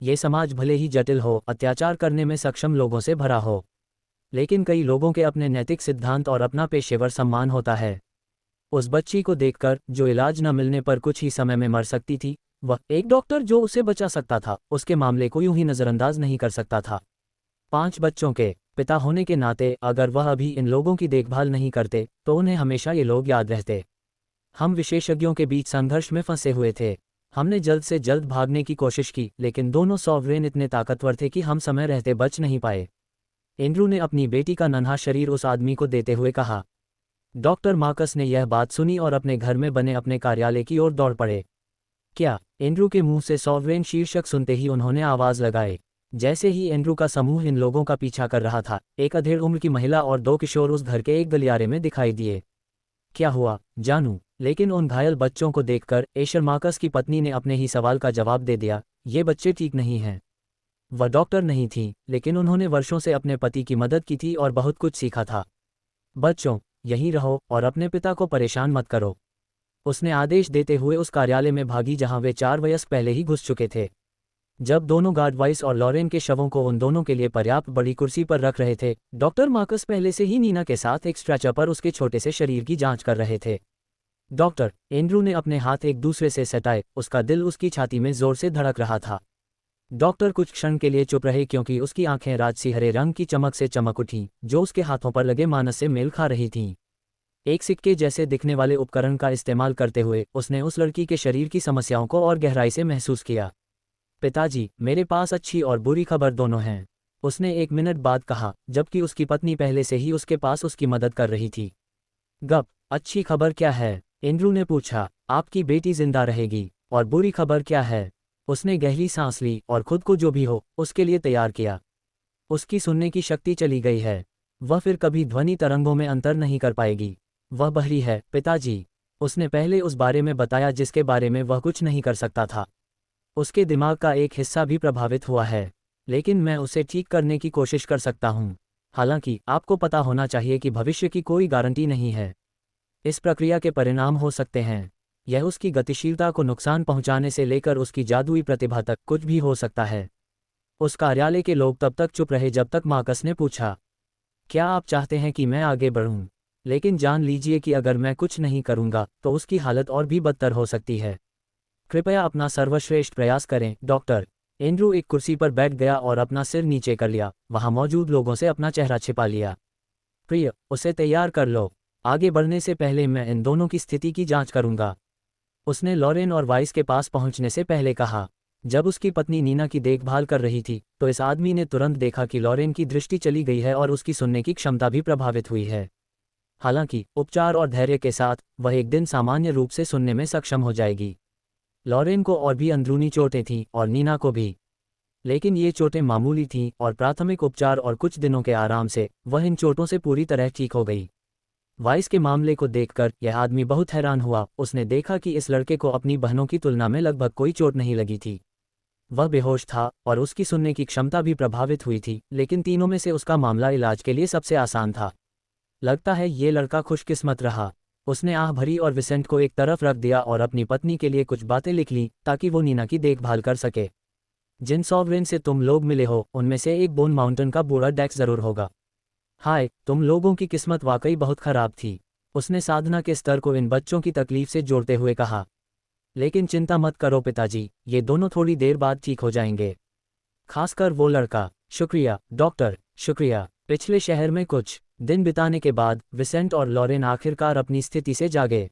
B: ये समाज भले ही जटिल हो, अत्याचार करने में सक्षम लोगों से भरा हो, लेकिन कई लोगों के अपने नैतिक सिद्धांत और अपना पेशेवर सम्मान होता है। उस बच्ची को देखकर, जो इलाज न मिलने पर कुछ ही समय में मर सकती थी, वह एक डॉक्टर जो उसे बचा सकता था, उसके मामले को यूं ही नज़रअंदाज नहीं कर सकता था। 5 बच्चों के पिता होने के नाते अगर वह अभी इन लोगों की देखभाल नहीं करते तो उन्हें हमेशा ये लोग याद रहते। हम विशेषज्ञों के बीच संघर्ष में फंसे हुए थे। हमने जल्द से जल्द भागने की कोशिश की, लेकिन दोनों सॉवरेन इतने ताकतवर थे कि हम समय रहते बच नहीं पाए। एंड्रू ने अपनी बेटी का नन्हा शरीर उस आदमी को देते हुए कहा। डॉक्टर मार्कस ने यह बात सुनी और अपने घर में बने अपने कार्यालय की ओर दौड़ पड़े। क्या? एंड्रू के मुंह से सॉवरेन शीर्षक सुनते ही उन्होंने आवाज लगाए। जैसे ही एंड्रू का समूह इन लोगों का पीछा कर रहा था, एक अधेड़ उम्र की महिला और 2 किशोर उस घर के एक गलियारे में दिखाई दिए। क्या हुआ, जानू? लेकिन उन घायल बच्चों को देखकर एशर मार्कस की पत्नी ने अपने ही सवाल का जवाब दे दिया, ये बच्चे ठीक नहीं हैं। वह डॉक्टर नहीं थी, लेकिन उन्होंने वर्षों से अपने पति की मदद की थी और बहुत कुछ सीखा था। बच्चों, यहीं रहो और अपने पिता को परेशान मत करो। उसने आदेश देते हुए उस कार्यालय में भागी जहां वे 4 वयस्क पहले ही घुस चुके थे। जब दोनों गार्ड वाइस और लॉरेन के शवों को उन दोनों के लिए पर्याप्त बड़ी कुर्सी पर रख रहे थे, डॉक्टर मार्कस पहले से ही नीना के साथ एक स्ट्रेचर पर उसके छोटे से शरीर की जांच कर रहे थे। डॉक्टर एंड्रू ने अपने हाथ एक दूसरे से सटाए, उसका दिल उसकी छाती में जोर से धड़क रहा था। डॉक्टर कुछ क्षण के लिए चुप रहे क्योंकि उसकी आंखें राजसी हरे रंग की चमक से चमक उठीं, जो उसके हाथों पर लगे मानस से मेल खा रही थीं। एक सिक्के जैसे दिखने वाले उपकरण का इस्तेमाल करते हुए उसने उस लड़की के शरीर की समस्याओं को और गहराई से महसूस किया। पिताजी, मेरे पास अच्छी और बुरी खबर दोनों हैं, उसने 1 मिनट बाद कहा, जबकि उसकी पत्नी पहले से ही उसके पास उसकी मदद कर रही थी। गप, अच्छी खबर क्या है? एंड्रू ने पूछा। आपकी बेटी जिंदा रहेगी। और बुरी खबर क्या है? उसने गहरी सांस ली और खुद को जो भी हो उसके लिए तैयार किया। उसकी सुनने की शक्ति चली गई है। वह फिर कभी ध्वनि तरंगों में अंतर नहीं कर पाएगी। वह बहरी है पिताजी। उसने पहले उस बारे में बताया जिसके बारे में वह कुछ नहीं कर सकता था। उसके दिमाग का एक हिस्सा भी प्रभावित हुआ है, लेकिन मैं उसे ठीक करने की कोशिश कर सकता हूँ। हालांकि आपको पता होना चाहिए कि भविष्य की कोई गारंटी नहीं है। इस प्रक्रिया के परिणाम हो सकते हैं। यह उसकी गतिशीलता को नुकसान पहुंचाने से लेकर उसकी जादुई प्रतिभा तक कुछ भी हो सकता है। उस कार्यालय के लोग तब तक चुप रहे जब तक मार्कस ने पूछा, क्या आप चाहते हैं कि मैं आगे बढ़ूं? लेकिन जान लीजिए कि अगर मैं कुछ नहीं करूंगा तो उसकी हालत और भी बदतर हो सकती है। कृपया अपना सर्वश्रेष्ठ प्रयास करें, डॉक्टर। एंड्रू एक कुर्सी पर बैठ गया और अपना सिर नीचे कर लिया, वहां मौजूद लोगों से अपना चेहरा छिपा लिया। प्रिय, उसे तैयार कर लो। आगे बढ़ने से पहले मैं इन दोनों की स्थिति की जांच करूंगा, उसने लॉरेन और वाइस के पास पहुंचने से पहले कहा। जब उसकी पत्नी नीना की देखभाल कर रही थी तो इस आदमी ने तुरंत देखा कि लॉरेन की दृष्टि चली गई है और उसकी सुनने की क्षमता भी प्रभावित हुई है। हालांकि उपचार और धैर्य के साथ वह एक दिन सामान्य रूप से सुनने में सक्षम हो जाएगी। लॉरेन को और भी अंदरूनी चोटें थीं और नीना को भी, लेकिन ये चोटें मामूली थीं और प्राथमिक उपचार और कुछ दिनों के आराम से वह इन चोटों से पूरी तरह ठीक हो गई। वाइस के मामले को देखकर यह आदमी बहुत हैरान हुआ। उसने देखा कि इस लड़के को अपनी बहनों की तुलना में लगभग कोई चोट नहीं लगी थी। वह बेहोश था और उसकी सुनने की क्षमता भी प्रभावित हुई थी, लेकिन तीनों में से उसका मामला इलाज के लिए सबसे आसान था। लगता है ये लड़का खुशकिस्मत रहा। उसने आह भरी और विसेंट को एक तरफ रख दिया और अपनी पत्नी के लिए कुछ बातें लिख लीं ताकि वो नीना की देखभाल कर सके। जिन सॉवरेन से तुम लोग मिले हो उनमें से एक बोन माउंटेन का बूढ़ा डेक्स जरूर होगा। हाय, तुम लोगों की किस्मत वाकई बहुत खराब थी, उसने साधना के स्तर को इन बच्चों की तकलीफ से जोड़ते हुए कहा। लेकिन चिंता मत करो पिताजी, ये दोनों थोड़ी देर बाद ठीक हो जाएंगे। खासकर वो लड़का। शुक्रिया डॉक्टर, शुक्रिया। पिछले शहर में कुछ दिन बिताने के बाद विसेंट और लॉरेन आखिरकार अपनी स्थिति से जागे।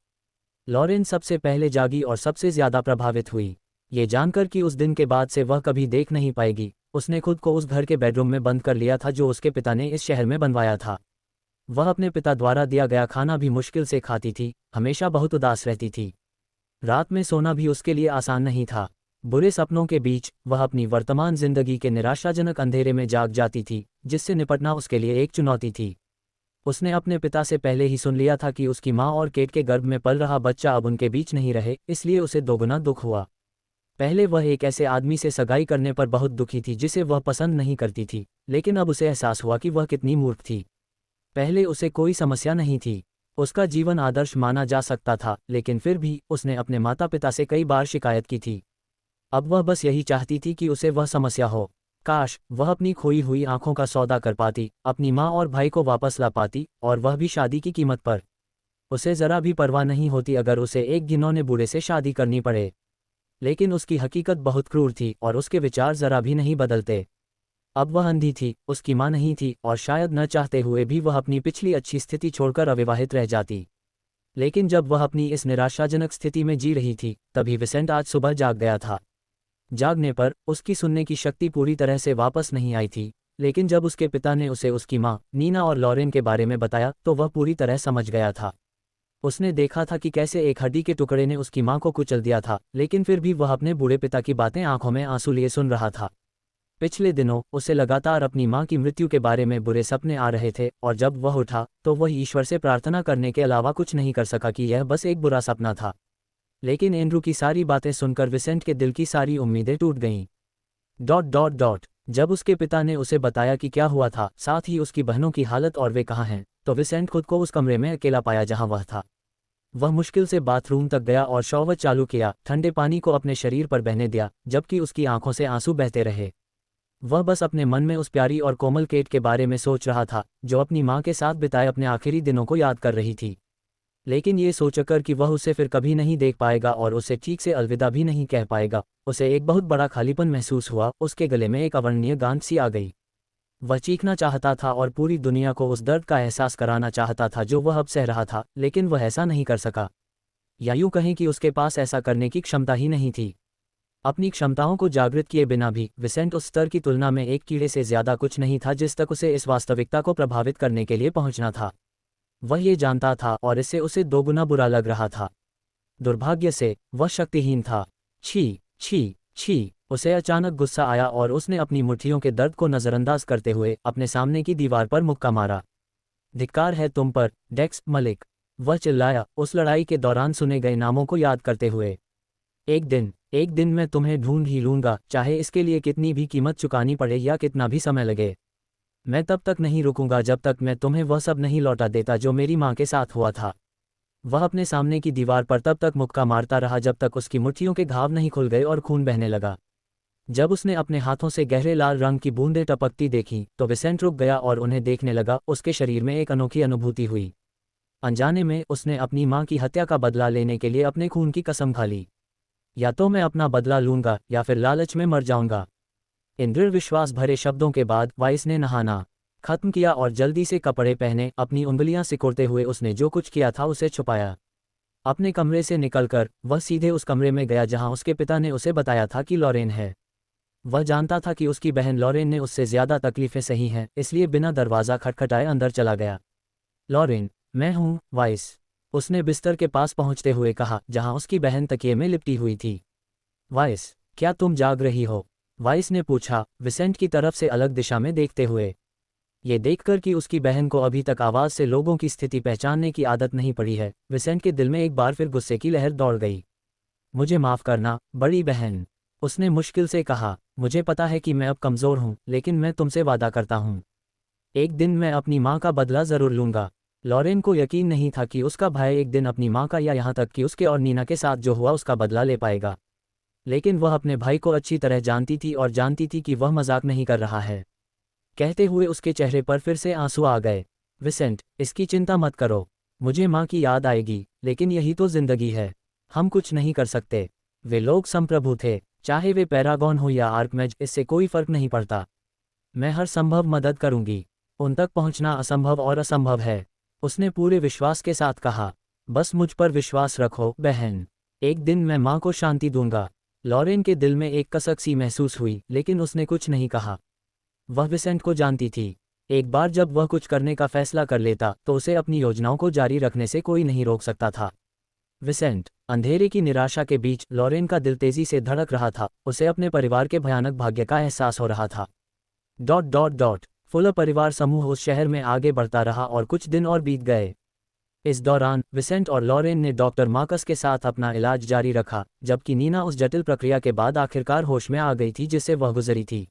B: लॉरेन सबसे पहले जागी और सबसे ज्यादा प्रभावित हुई, ये जानकर कि उस दिन के बाद से वह कभी देख नहीं पाएगी। उसने खुद को उस घर के बेडरूम में बंद कर लिया था जो उसके पिता ने इस शहर में बनवाया था। वह अपने पिता द्वारा दिया गया खाना भी मुश्किल से खाती थी, हमेशा बहुत उदास रहती थी। रात में सोना भी उसके लिए आसान नहीं था। बुरे सपनों के बीच वह अपनी वर्तमान जिंदगी के निराशाजनक अंधेरे में जाग जाती थी, जिससे निपटना उसके लिए एक चुनौती थी। उसने अपने पिता से पहले ही सुन लिया था कि उसकी माँ और केट के गर्भ में पल रहा बच्चा अब उनके बीच नहीं रहे, इसलिए उसे दोगुना दुख हुआ। पहले वह एक ऐसे आदमी से सगाई करने पर बहुत दुखी थी जिसे वह पसंद नहीं करती थी, लेकिन अब उसे एहसास हुआ कि वह कितनी मूर्ख थी। पहले उसे कोई समस्या नहीं थी, उसका जीवन आदर्श माना जा सकता था, लेकिन फिर भी उसने अपने माता पिता से कई बार शिकायत की थी। अब वह बस यही चाहती थी कि उसे वह समस्या हो। काश वह अपनी खोई हुई आंखों का सौदा कर पाती, अपनी माँ और भाई को वापस ला पाती, और वह भी शादी की कीमत पर। उसे जरा भी परवाह नहीं होती अगर उसे एक घिनौने बूढ़े से शादी करनी पड़े। लेकिन उसकी हकीकत बहुत क्रूर थी और उसके विचार जरा भी नहीं बदलते। अब वह अंधी थी, उसकी माँ नहीं थी, और शायद न चाहते हुए भी वह अपनी पिछली अच्छी स्थिति छोड़कर अविवाहित रह जाती। लेकिन जब वह अपनी इस निराशाजनक स्थिति में जी रही थी, तभी विसेंट आज सुबह जाग गया था। जागने पर उसकी सुनने की शक्ति पूरी तरह से वापस नहीं आई थी, लेकिन जब उसके पिता ने उसे उसकी माँ नीना और लॉरेन के बारे में बताया तो वह पूरी तरह समझ गया था। उसने देखा था कि कैसे एक हड्डी के टुकड़े ने उसकी माँ को कुचल दिया था, लेकिन फिर भी वह अपने बूढ़े पिता की बातें आंखों में आंसू लिए सुन रहा था। पिछले दिनों उसे लगातार अपनी माँ की मृत्यु के बारे में बुरे सपने आ रहे थे, और जब वह उठा तो वह ईश्वर से प्रार्थना करने के अलावा कुछ नहीं कर सका कि यह बस एक बुरा सपना था। लेकिन एंड्रू की सारी बातें सुनकर विसेंट के दिल की सारी उम्मीदें टूट गईं। जब उसके पिता ने उसे बताया कि क्या हुआ था, साथ ही उसकी बहनों की हालत और वे कहाँ हैं, तो विसेंट खुद को उस कमरे में अकेला पाया जहां वह था। वह मुश्किल से बाथरूम तक गया और शॉवर चालू किया, ठंडे पानी को अपने शरीर पर बहने दिया, जबकि उसकी आंखों से आंसू बहते रहे। वह बस अपने मन में उस प्यारी और कोमल केट के बारे में सोच रहा था, जो अपनी माँ के साथ बिताए अपने आखिरी दिनों को याद कर रही थी। लेकिन ये सोचकर कि वह उसे फिर कभी नहीं देख पाएगा और उसे ठीक से अलविदा भी नहीं कह पाएगा, उसे एक बहुत बड़ा खालीपन महसूस हुआ। उसके गले में एक अवर्णनीय गांठ सी आ गई। वह चीखना चाहता था और पूरी दुनिया को उस दर्द का एहसास कराना चाहता था जो वह अब सह रहा था, लेकिन वह ऐसा नहीं कर सका। या यूं कहें कि उसके पास ऐसा करने की क्षमता ही नहीं थी। अपनी क्षमताओं को जागृत किए बिना भी विसेंट उस स्तर की तुलना में एक कीड़े से ज्यादा कुछ नहीं था जिस तक उसे इस वास्तविकता को प्रभावित करने के लिए पहुंचना था। वह ये जानता था और इससे उसे दोगुना बुरा लग रहा था। दुर्भाग्य से वह शक्तिहीन था। छी छी छी। उसे अचानक गुस्सा आया और उसने अपनी मुट्ठियों के दर्द को नजरअंदाज करते हुए अपने सामने की दीवार पर मुक्का मारा। धिक्कार है तुम पर, डेक्स मलिक, वह चिल्लाया, उस लड़ाई के दौरान सुने गए नामों को याद करते हुए। एक दिन मैं तुम्हें ढूंढ ही लूंगा, चाहे इसके लिए कितनी भी कीमत चुकानी पड़े या कितना भी समय लगे। मैं तब तक नहीं रुकूंगा जब तक मैं तुम्हें वह सब नहीं लौटा देता जो मेरी माँ के साथ हुआ था। वह अपने सामने की दीवार पर तब तक मुक्का मारता रहा जब तक उसकी मुट्ठियों के घाव नहीं खुल गए और खून बहने लगा। जब उसने अपने हाथों से गहरे लाल रंग की बूंदें टपकती देखीं, तो विसेंट रुक गया और उन्हें देखने लगा। उसके शरीर में एक अनोखी अनुभूति हुई। अनजाने में उसने अपनी माँ की हत्या का बदला लेने के लिए अपने खून की कसम खा ली। या तो मैं अपना बदला लूंगा या फिर लालच में मर जाऊंगा। इन दृढ़ विश्वास भरे शब्दों के बाद वाइस ने नहाना खत्म किया और जल्दी से कपड़े पहने अपनी उंगलियां सिकुड़ते हुए उसने जो कुछ किया था उसे छुपाया। अपने कमरे से निकलकर वह सीधे उस कमरे में गया जहां उसके पिता ने उसे बताया था कि लॉरेन है। वह जानता था कि उसकी बहन लॉरेन ने उससे ज्यादा तकलीफें सही हैं, इसलिए बिना दरवाज़ा खटखटाए अंदर चला गया। लॉरेन, मैं हूँ, वाइस, उसने बिस्तर के पास पहुंचते हुए कहा जहां उसकी बहन तकिए में लिपटी हुई थी। वाइस, क्या तुम जाग रही हो? वाइस ने पूछा, विसेंट की तरफ से अलग दिशा में देखते हुए। ये देखकर कि उसकी बहन को अभी तक आवाज़ से लोगों की स्थिति पहचानने की आदत नहीं पड़ी है, विसेंट के दिल में एक बार फिर गुस्से की लहर दौड़ गई। मुझे माफ़ करना, बड़ी बहन, उसने मुश्किल से कहा। मुझे पता है कि मैं अब कमज़ोर हूँ, लेकिन मैं तुमसे वादा करता हूँ, एक दिन मैं अपनी माँ का बदला ज़रूर लूँगा। लॉरेन को यकीन नहीं था कि उसका भाई एक दिन अपनी माँ का या यहाँ तक कि उसके और नीना के साथ जो हुआ उसका बदला ले पाएगा। लेकिन वह अपने भाई को अच्छी तरह जानती थी और जानती थी कि वह मजाक नहीं कर रहा है। कहते हुए उसके चेहरे पर फिर से आंसू आ गए। विसेंट, इसकी चिंता मत करो, मुझे माँ की याद आएगी, लेकिन यही तो जिंदगी है, हम कुछ नहीं कर सकते। वे लोग संप्रभु थे, चाहे वे पैरागॉन हो या आर्कमेज, इससे कोई फर्क नहीं पड़ता। मैं हर संभव मदद करूंगी। उन तक पहुंचना असंभव और असंभव है, उसने पूरे विश्वास के साथ कहा। बस मुझ पर विश्वास रखो, बहन, एक दिन मैं माँ को शांति दूंगा। लॉरेन के दिल में एक कसक सी महसूस हुई, लेकिन उसने कुछ नहीं कहा। वह विसेंट को जानती थी। एक बार जब वह कुछ करने का फैसला कर लेता तो उसे अपनी योजनाओं को जारी रखने से कोई नहीं रोक सकता था। विसेंट, अंधेरे की निराशा के बीच लॉरेन का दिल तेजी से धड़क रहा था। उसे अपने परिवार के भयानक भाग्य का एहसास हो रहा था। फुलर परिवार समूह उस शहर में आगे बढ़ता रहा और कुछ दिन और बीत गए। इस दौरान विसेंट और लॉरेन ने डॉक्टर मार्कस के साथ अपना इलाज जारी रखा, जबकि नीना उस जटिल प्रक्रिया के बाद आखिरकार होश में आ गई थी जिससे वह गुजरी थी।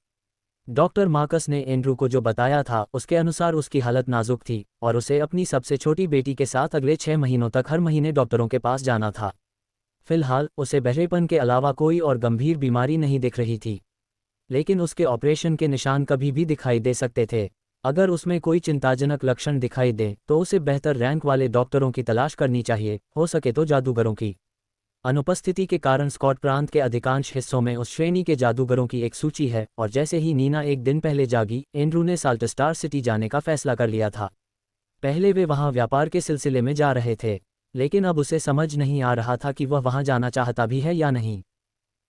B: डॉक्टर मार्कस ने एंड्रू को जो बताया था उसके अनुसार उसकी हालत नाजुक थी और उसे अपनी सबसे छोटी बेटी के साथ अगले 6 महीनों तक हर महीने डॉक्टरों के पास जाना था। फिलहाल उसे बहरेपन के अलावा कोई और गंभीर बीमारी नहीं दिख रही थी, लेकिन उसके ऑपरेशन के निशान कभी भी दिखाई दे सकते थे। अगर उसमें कोई चिंताजनक लक्षण दिखाई दे तो उसे बेहतर रैंक वाले डॉक्टरों की तलाश करनी चाहिए, हो सके तो जादूगरों की। अनुपस्थिति के कारण स्कॉट प्रांत के अधिकांश हिस्सों में उस श्रेणी के जादूगरों की एक सूची है, और जैसे ही नीना एक दिन पहले जागी, एंड्रू ने साल्टस्टार सिटी जाने का फैसला कर लिया था। पहले वे वहां व्यापार के सिलसिले में जा रहे थे, लेकिन अब उसे समझ नहीं आ रहा था कि वह वहां जाना चाहता भी है या नहीं।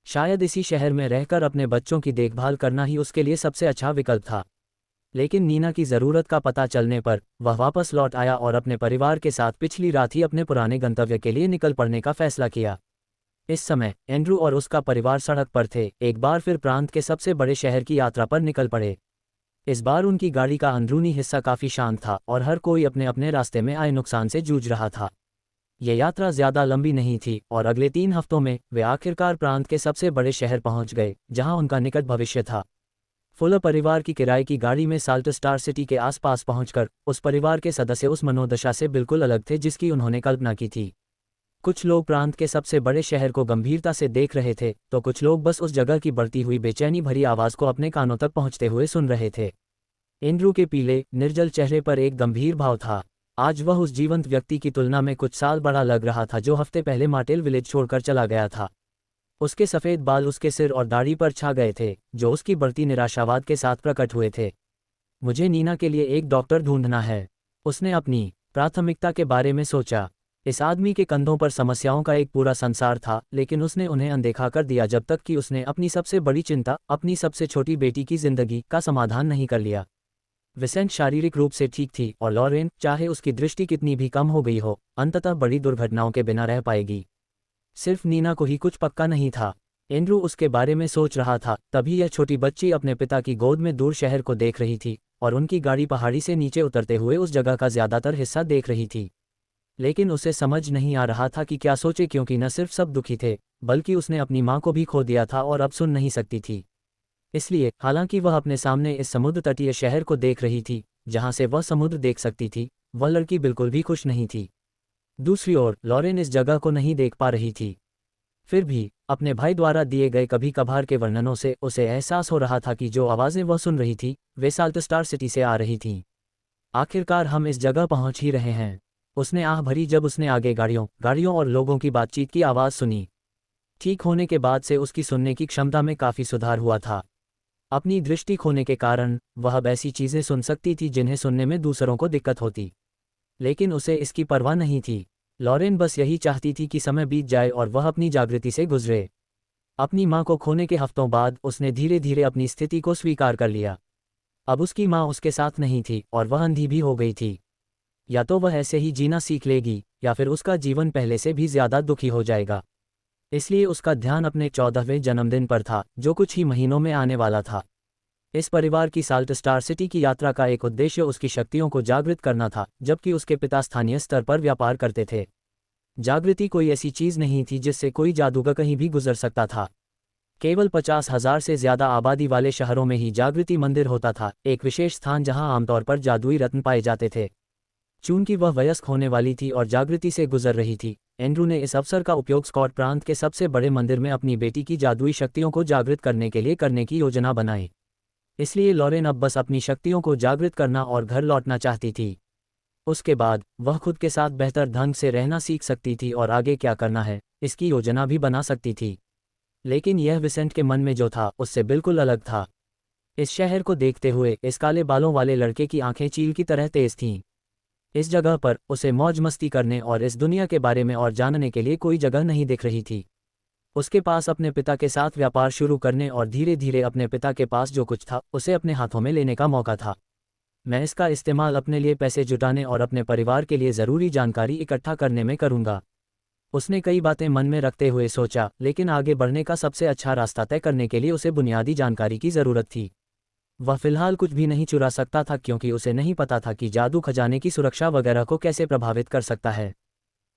B: शायद इसी शहर में रहकर अपने बच्चों की देखभाल करना ही उसके लिए सबसे अच्छा विकल्प था। लेकिन नीना की ज़रूरत का पता चलने पर वह वापस लौट आया और अपने परिवार के साथ पिछली रात ही अपने पुराने गंतव्य के लिए निकल पड़ने का फैसला किया। इस समय एंड्रू और उसका परिवार सड़क पर थे, एक बार फिर प्रांत के सबसे बड़े शहर की यात्रा पर निकल पड़े। इस बार उनकी गाड़ी का अंदरूनी हिस्सा काफ़ी शांत था और हर कोई अपने अपने रास्ते में आए नुकसान से जूझ रहा था। यह यात्रा ज़्यादा लंबी नहीं थी और अगले 3 हफ्तों में वे आखिरकार प्रांत के सबसे बड़े शहर पहुंच गए, जहां उनका निकट भविष्य था। फुलर परिवार की किराए की गाड़ी में साल्ट स्टार सिटी के आसपास पहुंचकर उस परिवार के सदस्य उस मनोदशा से बिल्कुल अलग थे जिसकी उन्होंने कल्पना की थी। कुछ लोग प्रांत के सबसे बड़े शहर को गंभीरता से देख रहे थे, तो कुछ लोग बस उस जगह की बढ़ती हुई बेचैनी भरी आवाज़ को अपने कानों तक पहुंचते हुए सुन रहे थे। एंड्रू के पीले, निर्जल चेहरे पर एक गंभीर भाव था। आज वह उस जीवंत व्यक्ति की तुलना में कुछ साल बड़ा लग रहा था जो हफ्ते पहले मार्टेल विलेज छोड़कर चला गया था। उसके सफ़ेद बाल उसके सिर और दाढ़ी पर छा गए थे, जो उसकी बढ़ती निराशावाद के साथ प्रकट हुए थे। मुझे नीना के लिए एक डॉक्टर ढूंढना है, उसने अपनी प्राथमिकता के बारे में सोचा। इस आदमी के कंधों पर समस्याओं का एक पूरा संसार था, लेकिन उसने उन्हें अनदेखा कर दिया जब तक कि उसने अपनी सबसे बड़ी चिंता, अपनी सबसे छोटी बेटी की जिंदगी का समाधान नहीं कर लिया। विसेंट शारीरिक रूप से ठीक थी और लॉरेन, चाहे उसकी दृष्टि कितनी भी कम हो गई हो, अंततः बड़ी दुर्घटनाओं के बिना रह पाएगी। सिर्फ नीना को ही कुछ पक्का नहीं था। एंड्रू उसके बारे में सोच रहा था, तभी यह छोटी बच्ची अपने पिता की गोद में दूर शहर को देख रही थी और उनकी गाड़ी पहाड़ी से नीचे उतरते हुए उस जगह का ज्यादातर हिस्सा देख रही थी। लेकिन उसे समझ नहीं आ रहा था कि क्या सोचे, क्योंकि न सिर्फ सब दुखी थे, बल्कि उसने अपनी माँ को भी खो दिया था और अब सुन नहीं सकती थी। इसलिए, हालांकि वह अपने सामने इस समुद्र तटीय शहर को देख रही थी जहां से वह समुद्र देख सकती थी, वह लड़की बिल्कुल भी खुश नहीं थी। दूसरी ओर लॉरेन इस जगह को नहीं देख पा रही थी। फिर भी अपने भाई द्वारा दिए गए कभी कभार के वर्णनों से उसे एहसास हो रहा था कि जो आवाज़ें वह सुन रही थी वे साल्ट स्टार सिटी से आ रही थीं। आखिरकार हम इस जगह पहुंच ही रहे हैं, उसने आह भरी जब उसने आगे गाड़ियों और लोगों की बातचीत की आवाज़ सुनी। ठीक होने के बाद से उसकी सुनने की क्षमता में काफ़ी सुधार हुआ था। अपनी दृष्टि खोने के कारण वह अब ऐसी चीज़ें सुन सकती थी जिन्हें सुनने में दूसरों को दिक्कत होती, लेकिन उसे इसकी परवाह नहीं थी। लॉरेन बस यही चाहती थी कि समय बीत जाए और वह अपनी जागृति से गुजरे। अपनी माँ को खोने के हफ्तों बाद उसने धीरे धीरे अपनी स्थिति को स्वीकार कर लिया। अब उसकी माँ उसके साथ नहीं थी और वह अंधी भी हो गई थी। या तो वह ऐसे ही जीना सीख लेगी या फिर उसका जीवन पहले से भी ज्यादा दुखी हो जाएगा। इसलिए उसका ध्यान अपने 14वें जन्मदिन पर था, जो कुछ ही महीनों में आने वाला था। इस परिवार की साल्ट स्टार सिटी की यात्रा का एक उद्देश्य उसकी शक्तियों को जागृत करना था, जबकि उसके पिता स्थानीय स्तर पर व्यापार करते थे। जागृति कोई ऐसी चीज़ नहीं थी जिससे कोई जादूगर कहीं भी गुजर सकता था। केवल 50,000 से ज़्यादा आबादी वाले शहरों में ही जागृति मंदिर होता था, एक विशेष स्थान जहां आमतौर पर जादुई रत्न पाए जाते थे। चूंकि वह वयस्क होने वाली थी और जागृति से गुजर रही थी, एंड्रू ने इस अवसर का उपयोग स्कॉट प्रांत के सबसे बड़े मंदिर में अपनी बेटी की जादुई शक्तियों को जागृत करने के लिए करने की योजना बनाई। इसलिए लॉरेन अब बस अपनी शक्तियों को जागृत करना और घर लौटना चाहती थी। उसके बाद वह खुद के साथ बेहतर ढंग से रहना सीख सकती थी और आगे क्या करना है इसकी योजना भी बना सकती थी। लेकिन यह विसेंट के मन में जो था उससे बिल्कुल अलग था। इस शहर को देखते हुए इस काले बालों वाले लड़के की आंखें चील की तरह तेज थीं। इस जगह पर उसे मौज मस्ती करने और इस दुनिया के बारे में और जानने के लिए कोई जगह नहीं दिख रही थी। उसके पास अपने पिता के साथ व्यापार शुरू करने और धीरे धीरे अपने पिता के पास जो कुछ था उसे अपने हाथों में लेने का मौका था। मैं इसका इस्तेमाल अपने लिए पैसे जुटाने और अपने परिवार के लिए ज़रूरी जानकारी इकट्ठा करने में करूँगा। उसने कई बातें मन में रखते हुए सोचा, लेकिन आगे बढ़ने का सबसे अच्छा रास्ता तय करने के लिए उसे बुनियादी जानकारी की ज़रूरत थी। वह फिलहाल कुछ भी नहीं चुरा सकता था क्योंकि उसे नहीं पता था कि जादू खजाने की सुरक्षा वगैरह को कैसे प्रभावित कर सकता है।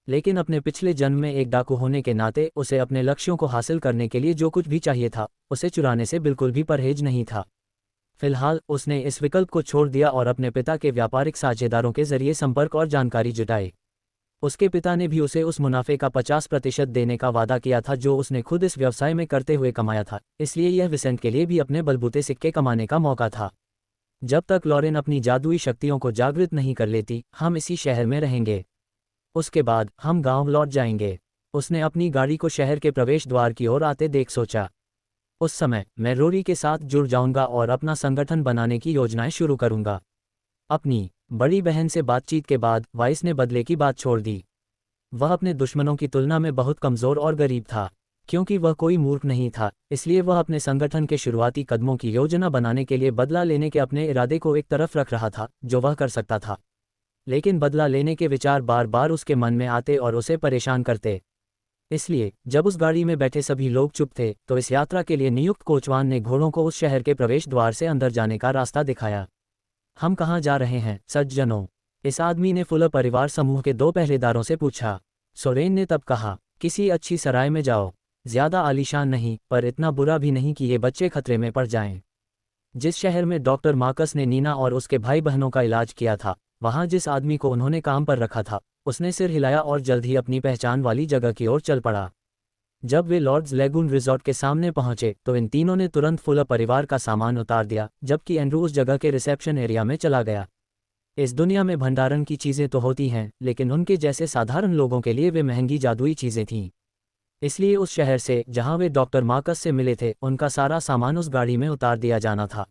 B: लेकिन अपने पिछले जन्म में एक डाकू होने के नाते उसे अपने लक्ष्यों को हासिल करने के लिए जो कुछ भी चाहिए था उसे चुराने से बिल्कुल भी परहेज नहीं था। फिलहाल उसने इस विकल्प को छोड़ दिया और अपने पिता के व्यापारिक साझेदारों के जरिए संपर्क और जानकारी जुटाई। उसके पिता ने भी उसे उस मुनाफे का 50% देने का वादा किया था जो उसने खुद इस व्यवसाय में करते हुए कमाया था, इसलिए यह विसेंट के लिए भी अपने बलबूते सिक्के कमाने का मौका था। जब तक लॉरेन अपनी जादुई शक्तियों को जागृत नहीं कर लेती, हम इसी शहर में रहेंगे। उसके बाद हम गांव लौट जाएंगे। उसने अपनी गाड़ी को शहर के प्रवेश द्वार की ओर आते देख सोचा, उस समय मैं रोरी के साथ जुड़ जाऊंगा और अपना संगठन बनाने की योजनाएं शुरू करूंगा। अपनी बड़ी बहन से बातचीत के बाद वाइस ने बदले की बात छोड़ दी। वह अपने दुश्मनों की तुलना में बहुत कमज़ोर और गरीब था। क्योंकि वह कोई मूर्ख नहीं था, इसलिए वह अपने संगठन के शुरुआती कदमों की योजना बनाने के लिए बदला लेने के अपने इरादे को एक तरफ रख रहा था, जो वह कर सकता था। लेकिन बदला लेने के विचार बार बार उसके मन में आते और उसे परेशान करते। इसलिए जब उस गाड़ी में बैठे सभी लोग चुप थे, तो इस यात्रा के लिए नियुक्त कोचवान ने घोड़ों को उस शहर के प्रवेश द्वार से अंदर जाने का रास्ता दिखाया। हम कहाँ जा रहे हैं सज्जनों? इस आदमी ने फुलर परिवार समूह के 2 पहरेदारों से पूछा। सोरेन ने तब कहा, किसी अच्छी सराय में जाओ। ज्यादा आलीशान नहीं, पर इतना बुरा भी नहीं कि ये बच्चे खतरे में पड़ जाएं। जिस शहर में डॉक्टर मार्कस ने नीना और उसके भाई बहनों का इलाज किया था, वहां जिस आदमी को उन्होंने काम पर रखा था, उसने सिर हिलाया और जल्द ही अपनी पहचान वाली जगह की ओर चल पड़ा। जब वे लॉर्ड्स लेगून रिजॉर्ट के सामने पहुंचे तो इन तीनों ने तुरंत फुलर परिवार का सामान उतार दिया, जबकि एंड्रू उस जगह के रिसेप्शन एरिया में चला गया। इस दुनिया में भंडारण की चीज़ें तो होती हैं, लेकिन उनके जैसे साधारण लोगों के लिए वे महंगी जादुई चीज़ें थीं। इसलिए उस शहर से जहां वे डॉक्टर मार्कस से मिले थे, उनका सारा सामान उस गाड़ी में उतार दिया जाना था।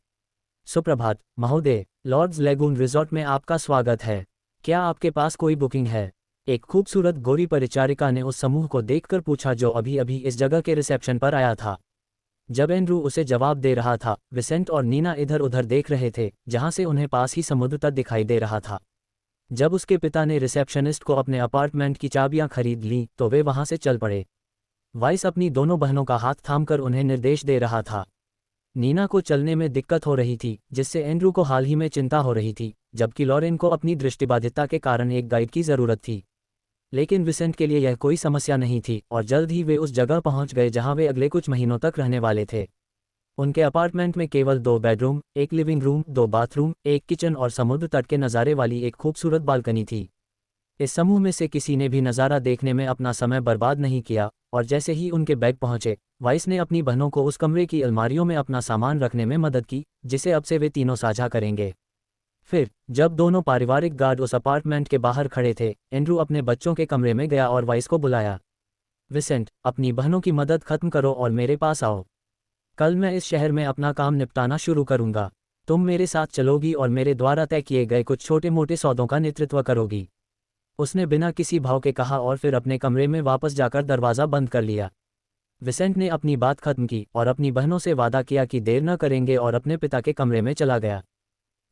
B: सुप्रभात महोदय, लॉर्ड्स लेगून रिजॉर्ट में आपका स्वागत है। क्या आपके पास कोई बुकिंग है? एक खूबसूरत गोरी परिचारिका ने उस समूह को देखकर पूछा जो अभी अभी इस जगह के रिसेप्शन पर आया था। जब एंड्रू उसे जवाब दे रहा था, विसेंट और नीना इधर उधर देख रहे थे, जहां से उन्हें पास ही समुद्र तट दिखाई दे रहा था। जब उसके पिता ने रिसेप्शनिस्ट को अपने अपार्टमेंट की चाबियां खरीद लीं तो वे वहां से चल पड़े। वाइस अपनी दोनों बहनों का हाथ थामकर उन्हें निर्देश दे रहा था। नीना को चलने में दिक्कत हो रही थी, जिससे एंड्रू को हाल ही में चिंता हो रही थी, जबकि लॉरेन को अपनी दृष्टिबाधिता के कारण एक गाइड की ज़रूरत थी। लेकिन विसेंट के लिए यह कोई समस्या नहीं थी और जल्द ही वे उस जगह पहुंच गए जहां वे अगले कुछ महीनों तक रहने वाले थे। उनके अपार्टमेंट में केवल 2 बेडरूम, एक लिविंग रूम, 2 बाथरूम, एक किचन और समुद्र तट के नज़ारे वाली एक खूबसूरत बालकनी थी। इस समूह में से किसी ने भी नज़ारा देखने में अपना समय बर्बाद नहीं किया, और जैसे ही उनके बैग पहुंचे, वाइस ने अपनी बहनों को उस कमरे की अलमारियों में अपना सामान रखने में मदद की, जिसे अब से वे तीनों साझा करेंगे। फिर जब दोनों पारिवारिक गार्ड उस अपार्टमेंट के बाहर खड़े थे, एंड्रू अपने बच्चों के कमरे में गया और वाइस को बुलाया। विसेंट, अपनी बहनों की मदद खत्म करो और मेरे पास आओ। कल मैं इस शहर में अपना काम निपटाना शुरू करूंगा। तुम मेरे साथ चलोगी और मेरे द्वारा तय किए गए कुछ छोटे मोटे सौदों का नेतृत्व करोगी। उसने बिना किसी भाव के कहा और फिर अपने कमरे में वापस जाकर दरवाज़ा बंद कर लिया। विसेंट ने अपनी बात खत्म की और अपनी बहनों से वादा किया कि देर न करेंगे और अपने पिता के कमरे में चला गया।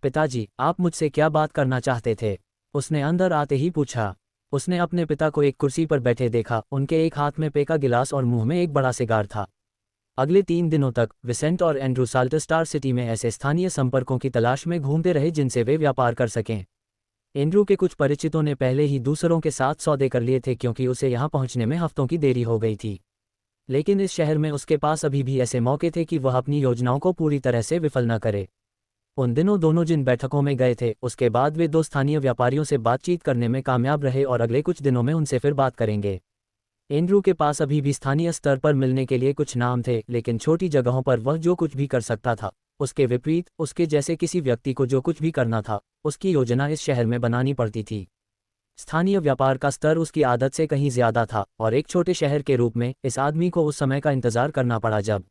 B: पिताजी, आप मुझसे क्या बात करना चाहते थे? उसने अंदर आते ही पूछा। उसने अपने पिता को एक कुर्सी पर बैठे देखा, उनके एक हाथ में पे का गिलास और मुंह में एक बड़ा सिगार था। अगले 3 दिनों तक विसेंट और एंड्रू साल्टस्टार सिटी में ऐसे स्थानीय संपर्कों की तलाश में घूमते रहे जिनसे वे व्यापार कर सकें। एंड्रू के कुछ परिचितों ने पहले ही दूसरों के साथ सौदे कर लिए थे क्योंकि उसे यहाँ पहुँचने में हफ्तों की देरी हो गई थी। लेकिन इस शहर में उसके पास अभी भी ऐसे मौके थे कि वह अपनी योजनाओं को पूरी तरह से विफल न करे। उन दिनों दोनों जिन बैठकों में गए थे, उसके बाद वे 2 स्थानीय व्यापारियों से बातचीत करने में कामयाब रहे और अगले कुछ दिनों में उनसे फिर बात करेंगे। एंड्रू के पास अभी भी स्थानीय स्तर पर मिलने के लिए कुछ नाम थे, लेकिन छोटी जगहों पर वह जो कुछ भी कर सकता था, उसके विपरीत उसके जैसे किसी व्यक्ति को जो कुछ भी करना था, उसकी योजना इस शहर में बनानी पड़ती थी। स्थानीय व्यापार का स्तर उसकी आदत से कहीं ज्यादा था और एक छोटे शहर के रूप में इस आदमी को उस समय का इंतजार करना पड़ा जब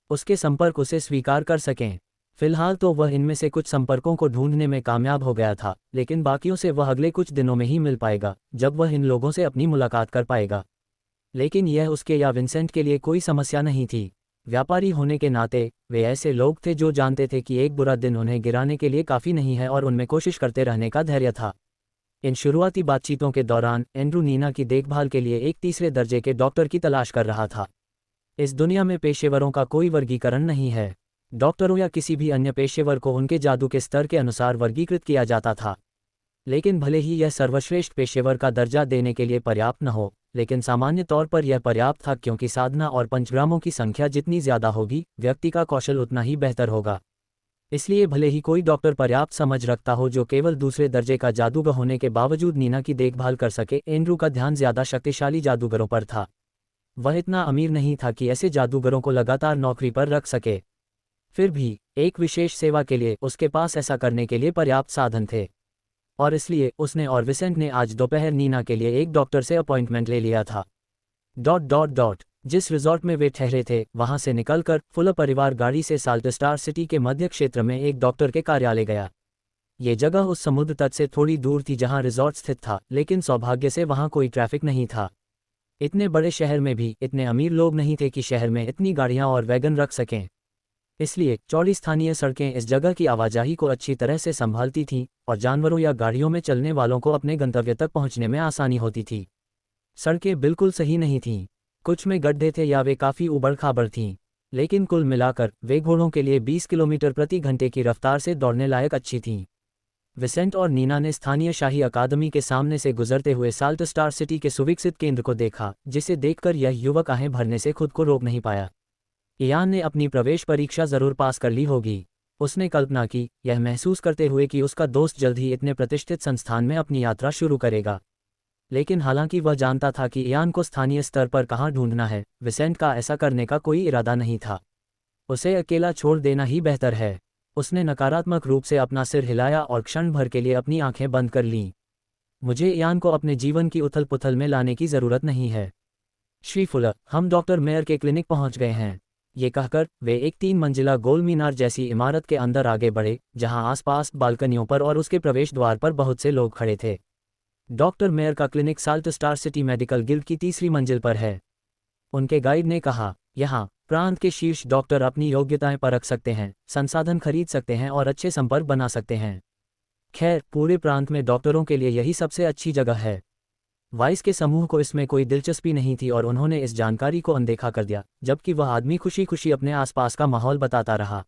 B: उसके संपर्क उसे स्वीकार कर सकें। फिलहाल तो वह इनमें से कुछ संपर्कों को ढूंढने में कामयाब हो गया था, लेकिन बाकियों से वह अगले कुछ दिनों में ही मिल पाएगा, जब वह इन लोगों से अपनी मुलाकात कर पाएगा। लेकिन यह उसके या विंसेंट के लिए कोई समस्या नहीं थी। व्यापारी होने के नाते वे ऐसे लोग थे जो जानते थे कि एक बुरा दिन उन्हें गिराने के लिए काफ़ी नहीं है और उनमें कोशिश करते रहने का धैर्य था। इन शुरुआती बातचीतों के दौरान एंड्रू नीना की देखभाल के लिए एक तीसरे दर्जे के डॉक्टर की तलाश कर रहा था। इस दुनिया में पेशेवरों का कोई वर्गीकरण नहीं है। डॉक्टरों या किसी भी अन्य पेशेवर को उनके जादू के स्तर के अनुसार वर्गीकृत किया जाता था। लेकिन भले ही यह सर्वश्रेष्ठ पेशेवर का दर्जा देने के लिए पर्याप्त न हो, लेकिन सामान्य तौर पर यह पर्याप्त था क्योंकि साधना और पंचग्रामों की संख्या जितनी ज़्यादा होगी, व्यक्ति का कौशल उतना ही बेहतर होगा। इसलिए भले ही कोई डॉक्टर पर्याप्त समझ रखता हो जो केवल दूसरे दर्जे का जादूगर होने के बावजूद नीना की देखभाल कर सके, एंड्रू का ध्यान ज़्यादा शक्तिशाली जादूगरों पर था। वह इतना अमीर नहीं था कि ऐसे जादूगरों को लगातार नौकरी पर रख सके। फिर भी एक विशेष सेवा के लिए उसके पास ऐसा करने के लिए पर्याप्त साधन थे, और इसलिए उसने और विसेंट ने आज दोपहर नीना के लिए एक डॉक्टर से अपॉइंटमेंट ले लिया था। जिस रिजॉर्ट में वे ठहरे थे, वहां से निकलकर फुलर परिवार गाड़ी से साल्टस्टार सिटी के मध्य क्षेत्र में एक डॉक्टर के कार्यालय गया। ये जगह उस समुद्र तट से थोड़ी दूर थी जहां रिजॉर्ट स्थित था, लेकिन सौभाग्य से वहां कोई ट्रैफिक नहीं था। इतने बड़े शहर में भी इतने अमीर लोग नहीं थे कि शहर में इतनी गाड़ियां और वैगन रख सकें। इसलिए चौड़ी स्थानीय सड़कें इस जगह की आवाजाही को अच्छी तरह से संभालती थीं और जानवरों या गाड़ियों में चलने वालों को अपने गंतव्य तक पहुंचने में आसानी होती थी। सड़कें बिल्कुल सही नहीं थीं, कुछ में गड्ढे थे या वे काफ़ी उबड़-खाबड़ थीं, लेकिन कुल मिलाकर वे घोड़ों के लिए 20 किलोमीटर प्रति घंटे की रफ्तार से दौड़ने लायक अच्छी थीं। विसेंट और नीना ने स्थानीय शाही अकादमी के सामने से गुजरते हुए साल्टस्टार सिटी के सुविकसित केंद्र को देखा, जिसे देखकर यह युवक आहें भरने से खुद को रोक नहीं पाया। इयान ने अपनी प्रवेश परीक्षा जरूर पास कर ली होगी, उसने कल्पना की, यह महसूस करते हुए कि उसका दोस्त जल्द ही इतने प्रतिष्ठित संस्थान में अपनी यात्रा शुरू करेगा। लेकिन हालांकि वह जानता था कि इयान को स्थानीय स्तर पर कहाँ ढूंढना है, विसेंट का ऐसा करने का कोई इरादा नहीं था। उसे अकेला छोड़ देना ही बेहतर है। उसने नकारात्मक रूप से अपना सिर हिलाया और क्षण भर के लिए अपनी आंखें बंद कर लीं। मुझे इयान को अपने जीवन की उथल पुथल में लाने की ज़रूरत नहीं है। श्री फुलर, हम डॉक्टर मेयर के क्लिनिक पहुंच गए हैं। ये कहकर वे एक 3 मंजिला गोल मीनार जैसी इमारत के अंदर आगे बढ़े, जहां आसपास बालकनियों पर और उसके प्रवेश द्वार पर बहुत से लोग खड़े थे। डॉक्टर मेयर का clinic salt star city medical guild की 3री मंजिल पर है। उनके गाइड ने कहा, यहाँ प्रांत के शीर्ष डॉक्टर अपनी योग्यताएं परख सकते हैं, संसाधन खरीद सकते हैं और अच्छे संपर्क बना सकते हैं। खैर, पूरे प्रांत में डॉक्टरों के लिए यही सबसे अच्छी जगह है। वाइस के समूह को इसमें कोई दिलचस्पी नहीं थी और उन्होंने इस जानकारी को अनदेखा कर दिया, जबकि वह आदमी खुशी खुशी अपने आसपास का माहौल बताता रहा।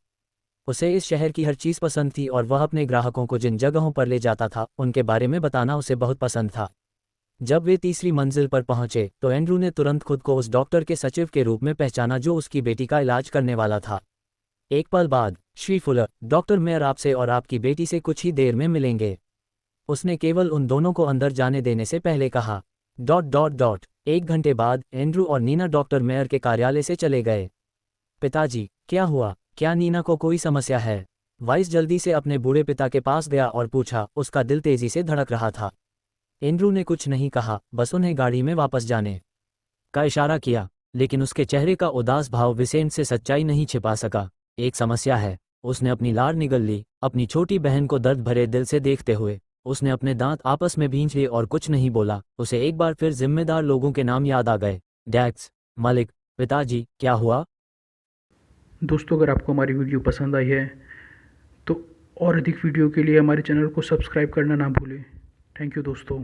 B: उसे इस शहर की हर चीज़ पसंद थी और वह अपने ग्राहकों को जिन जगहों पर ले जाता था, उनके बारे में बताना उसे बहुत पसंद था। जब वे 3री मंजिल पर पहुंचे तो एंड्रू ने तुरंत खुद को उस डॉक्टर के सचिव के रूप में पहचाना जो उसकी बेटी का इलाज करने वाला था। एक पल बाद, श्री फुलर, डॉक्टर मेयर आपसे और आपकी बेटी से कुछ ही देर में मिलेंगे। उसने केवल उन दोनों को अंदर जाने देने से पहले कहा। ... 1 घंटे बाद एंड्रू और नीना डॉक्टर मेयर के कार्यालय से चले गए। पिताजी, क्या हुआ? क्या नीना को कोई समस्या है? वाइस जल्दी से अपने बूढ़े पिता के पास गया और पूछा। उसका दिल तेजी से धड़क रहा था। एंड्रू ने कुछ नहीं कहा, बस उन्हें गाड़ी में वापस जाने का इशारा किया, लेकिन उसके चेहरे का उदास भाव विसेंट से सच्चाई नहीं छिपा सका। एक समस्या है। उसने अपनी लार निगल ली, अपनी छोटी बहन को दर्द भरे दिल से देखते हुए। उसने अपने दांत आपस में भींच लिए और कुछ नहीं बोला। उसे एक बार फिर जिम्मेदार लोगों के नाम याद आ गए। डैक्स, मलिक। पिताजी, क्या हुआ?
A: दोस्तों, अगर आपको हमारी वीडियो पसंद आई है तो और अधिक वीडियो के लिए हमारे चैनल को सब्सक्राइब करना ना भूलें। थैंक यू दोस्तों।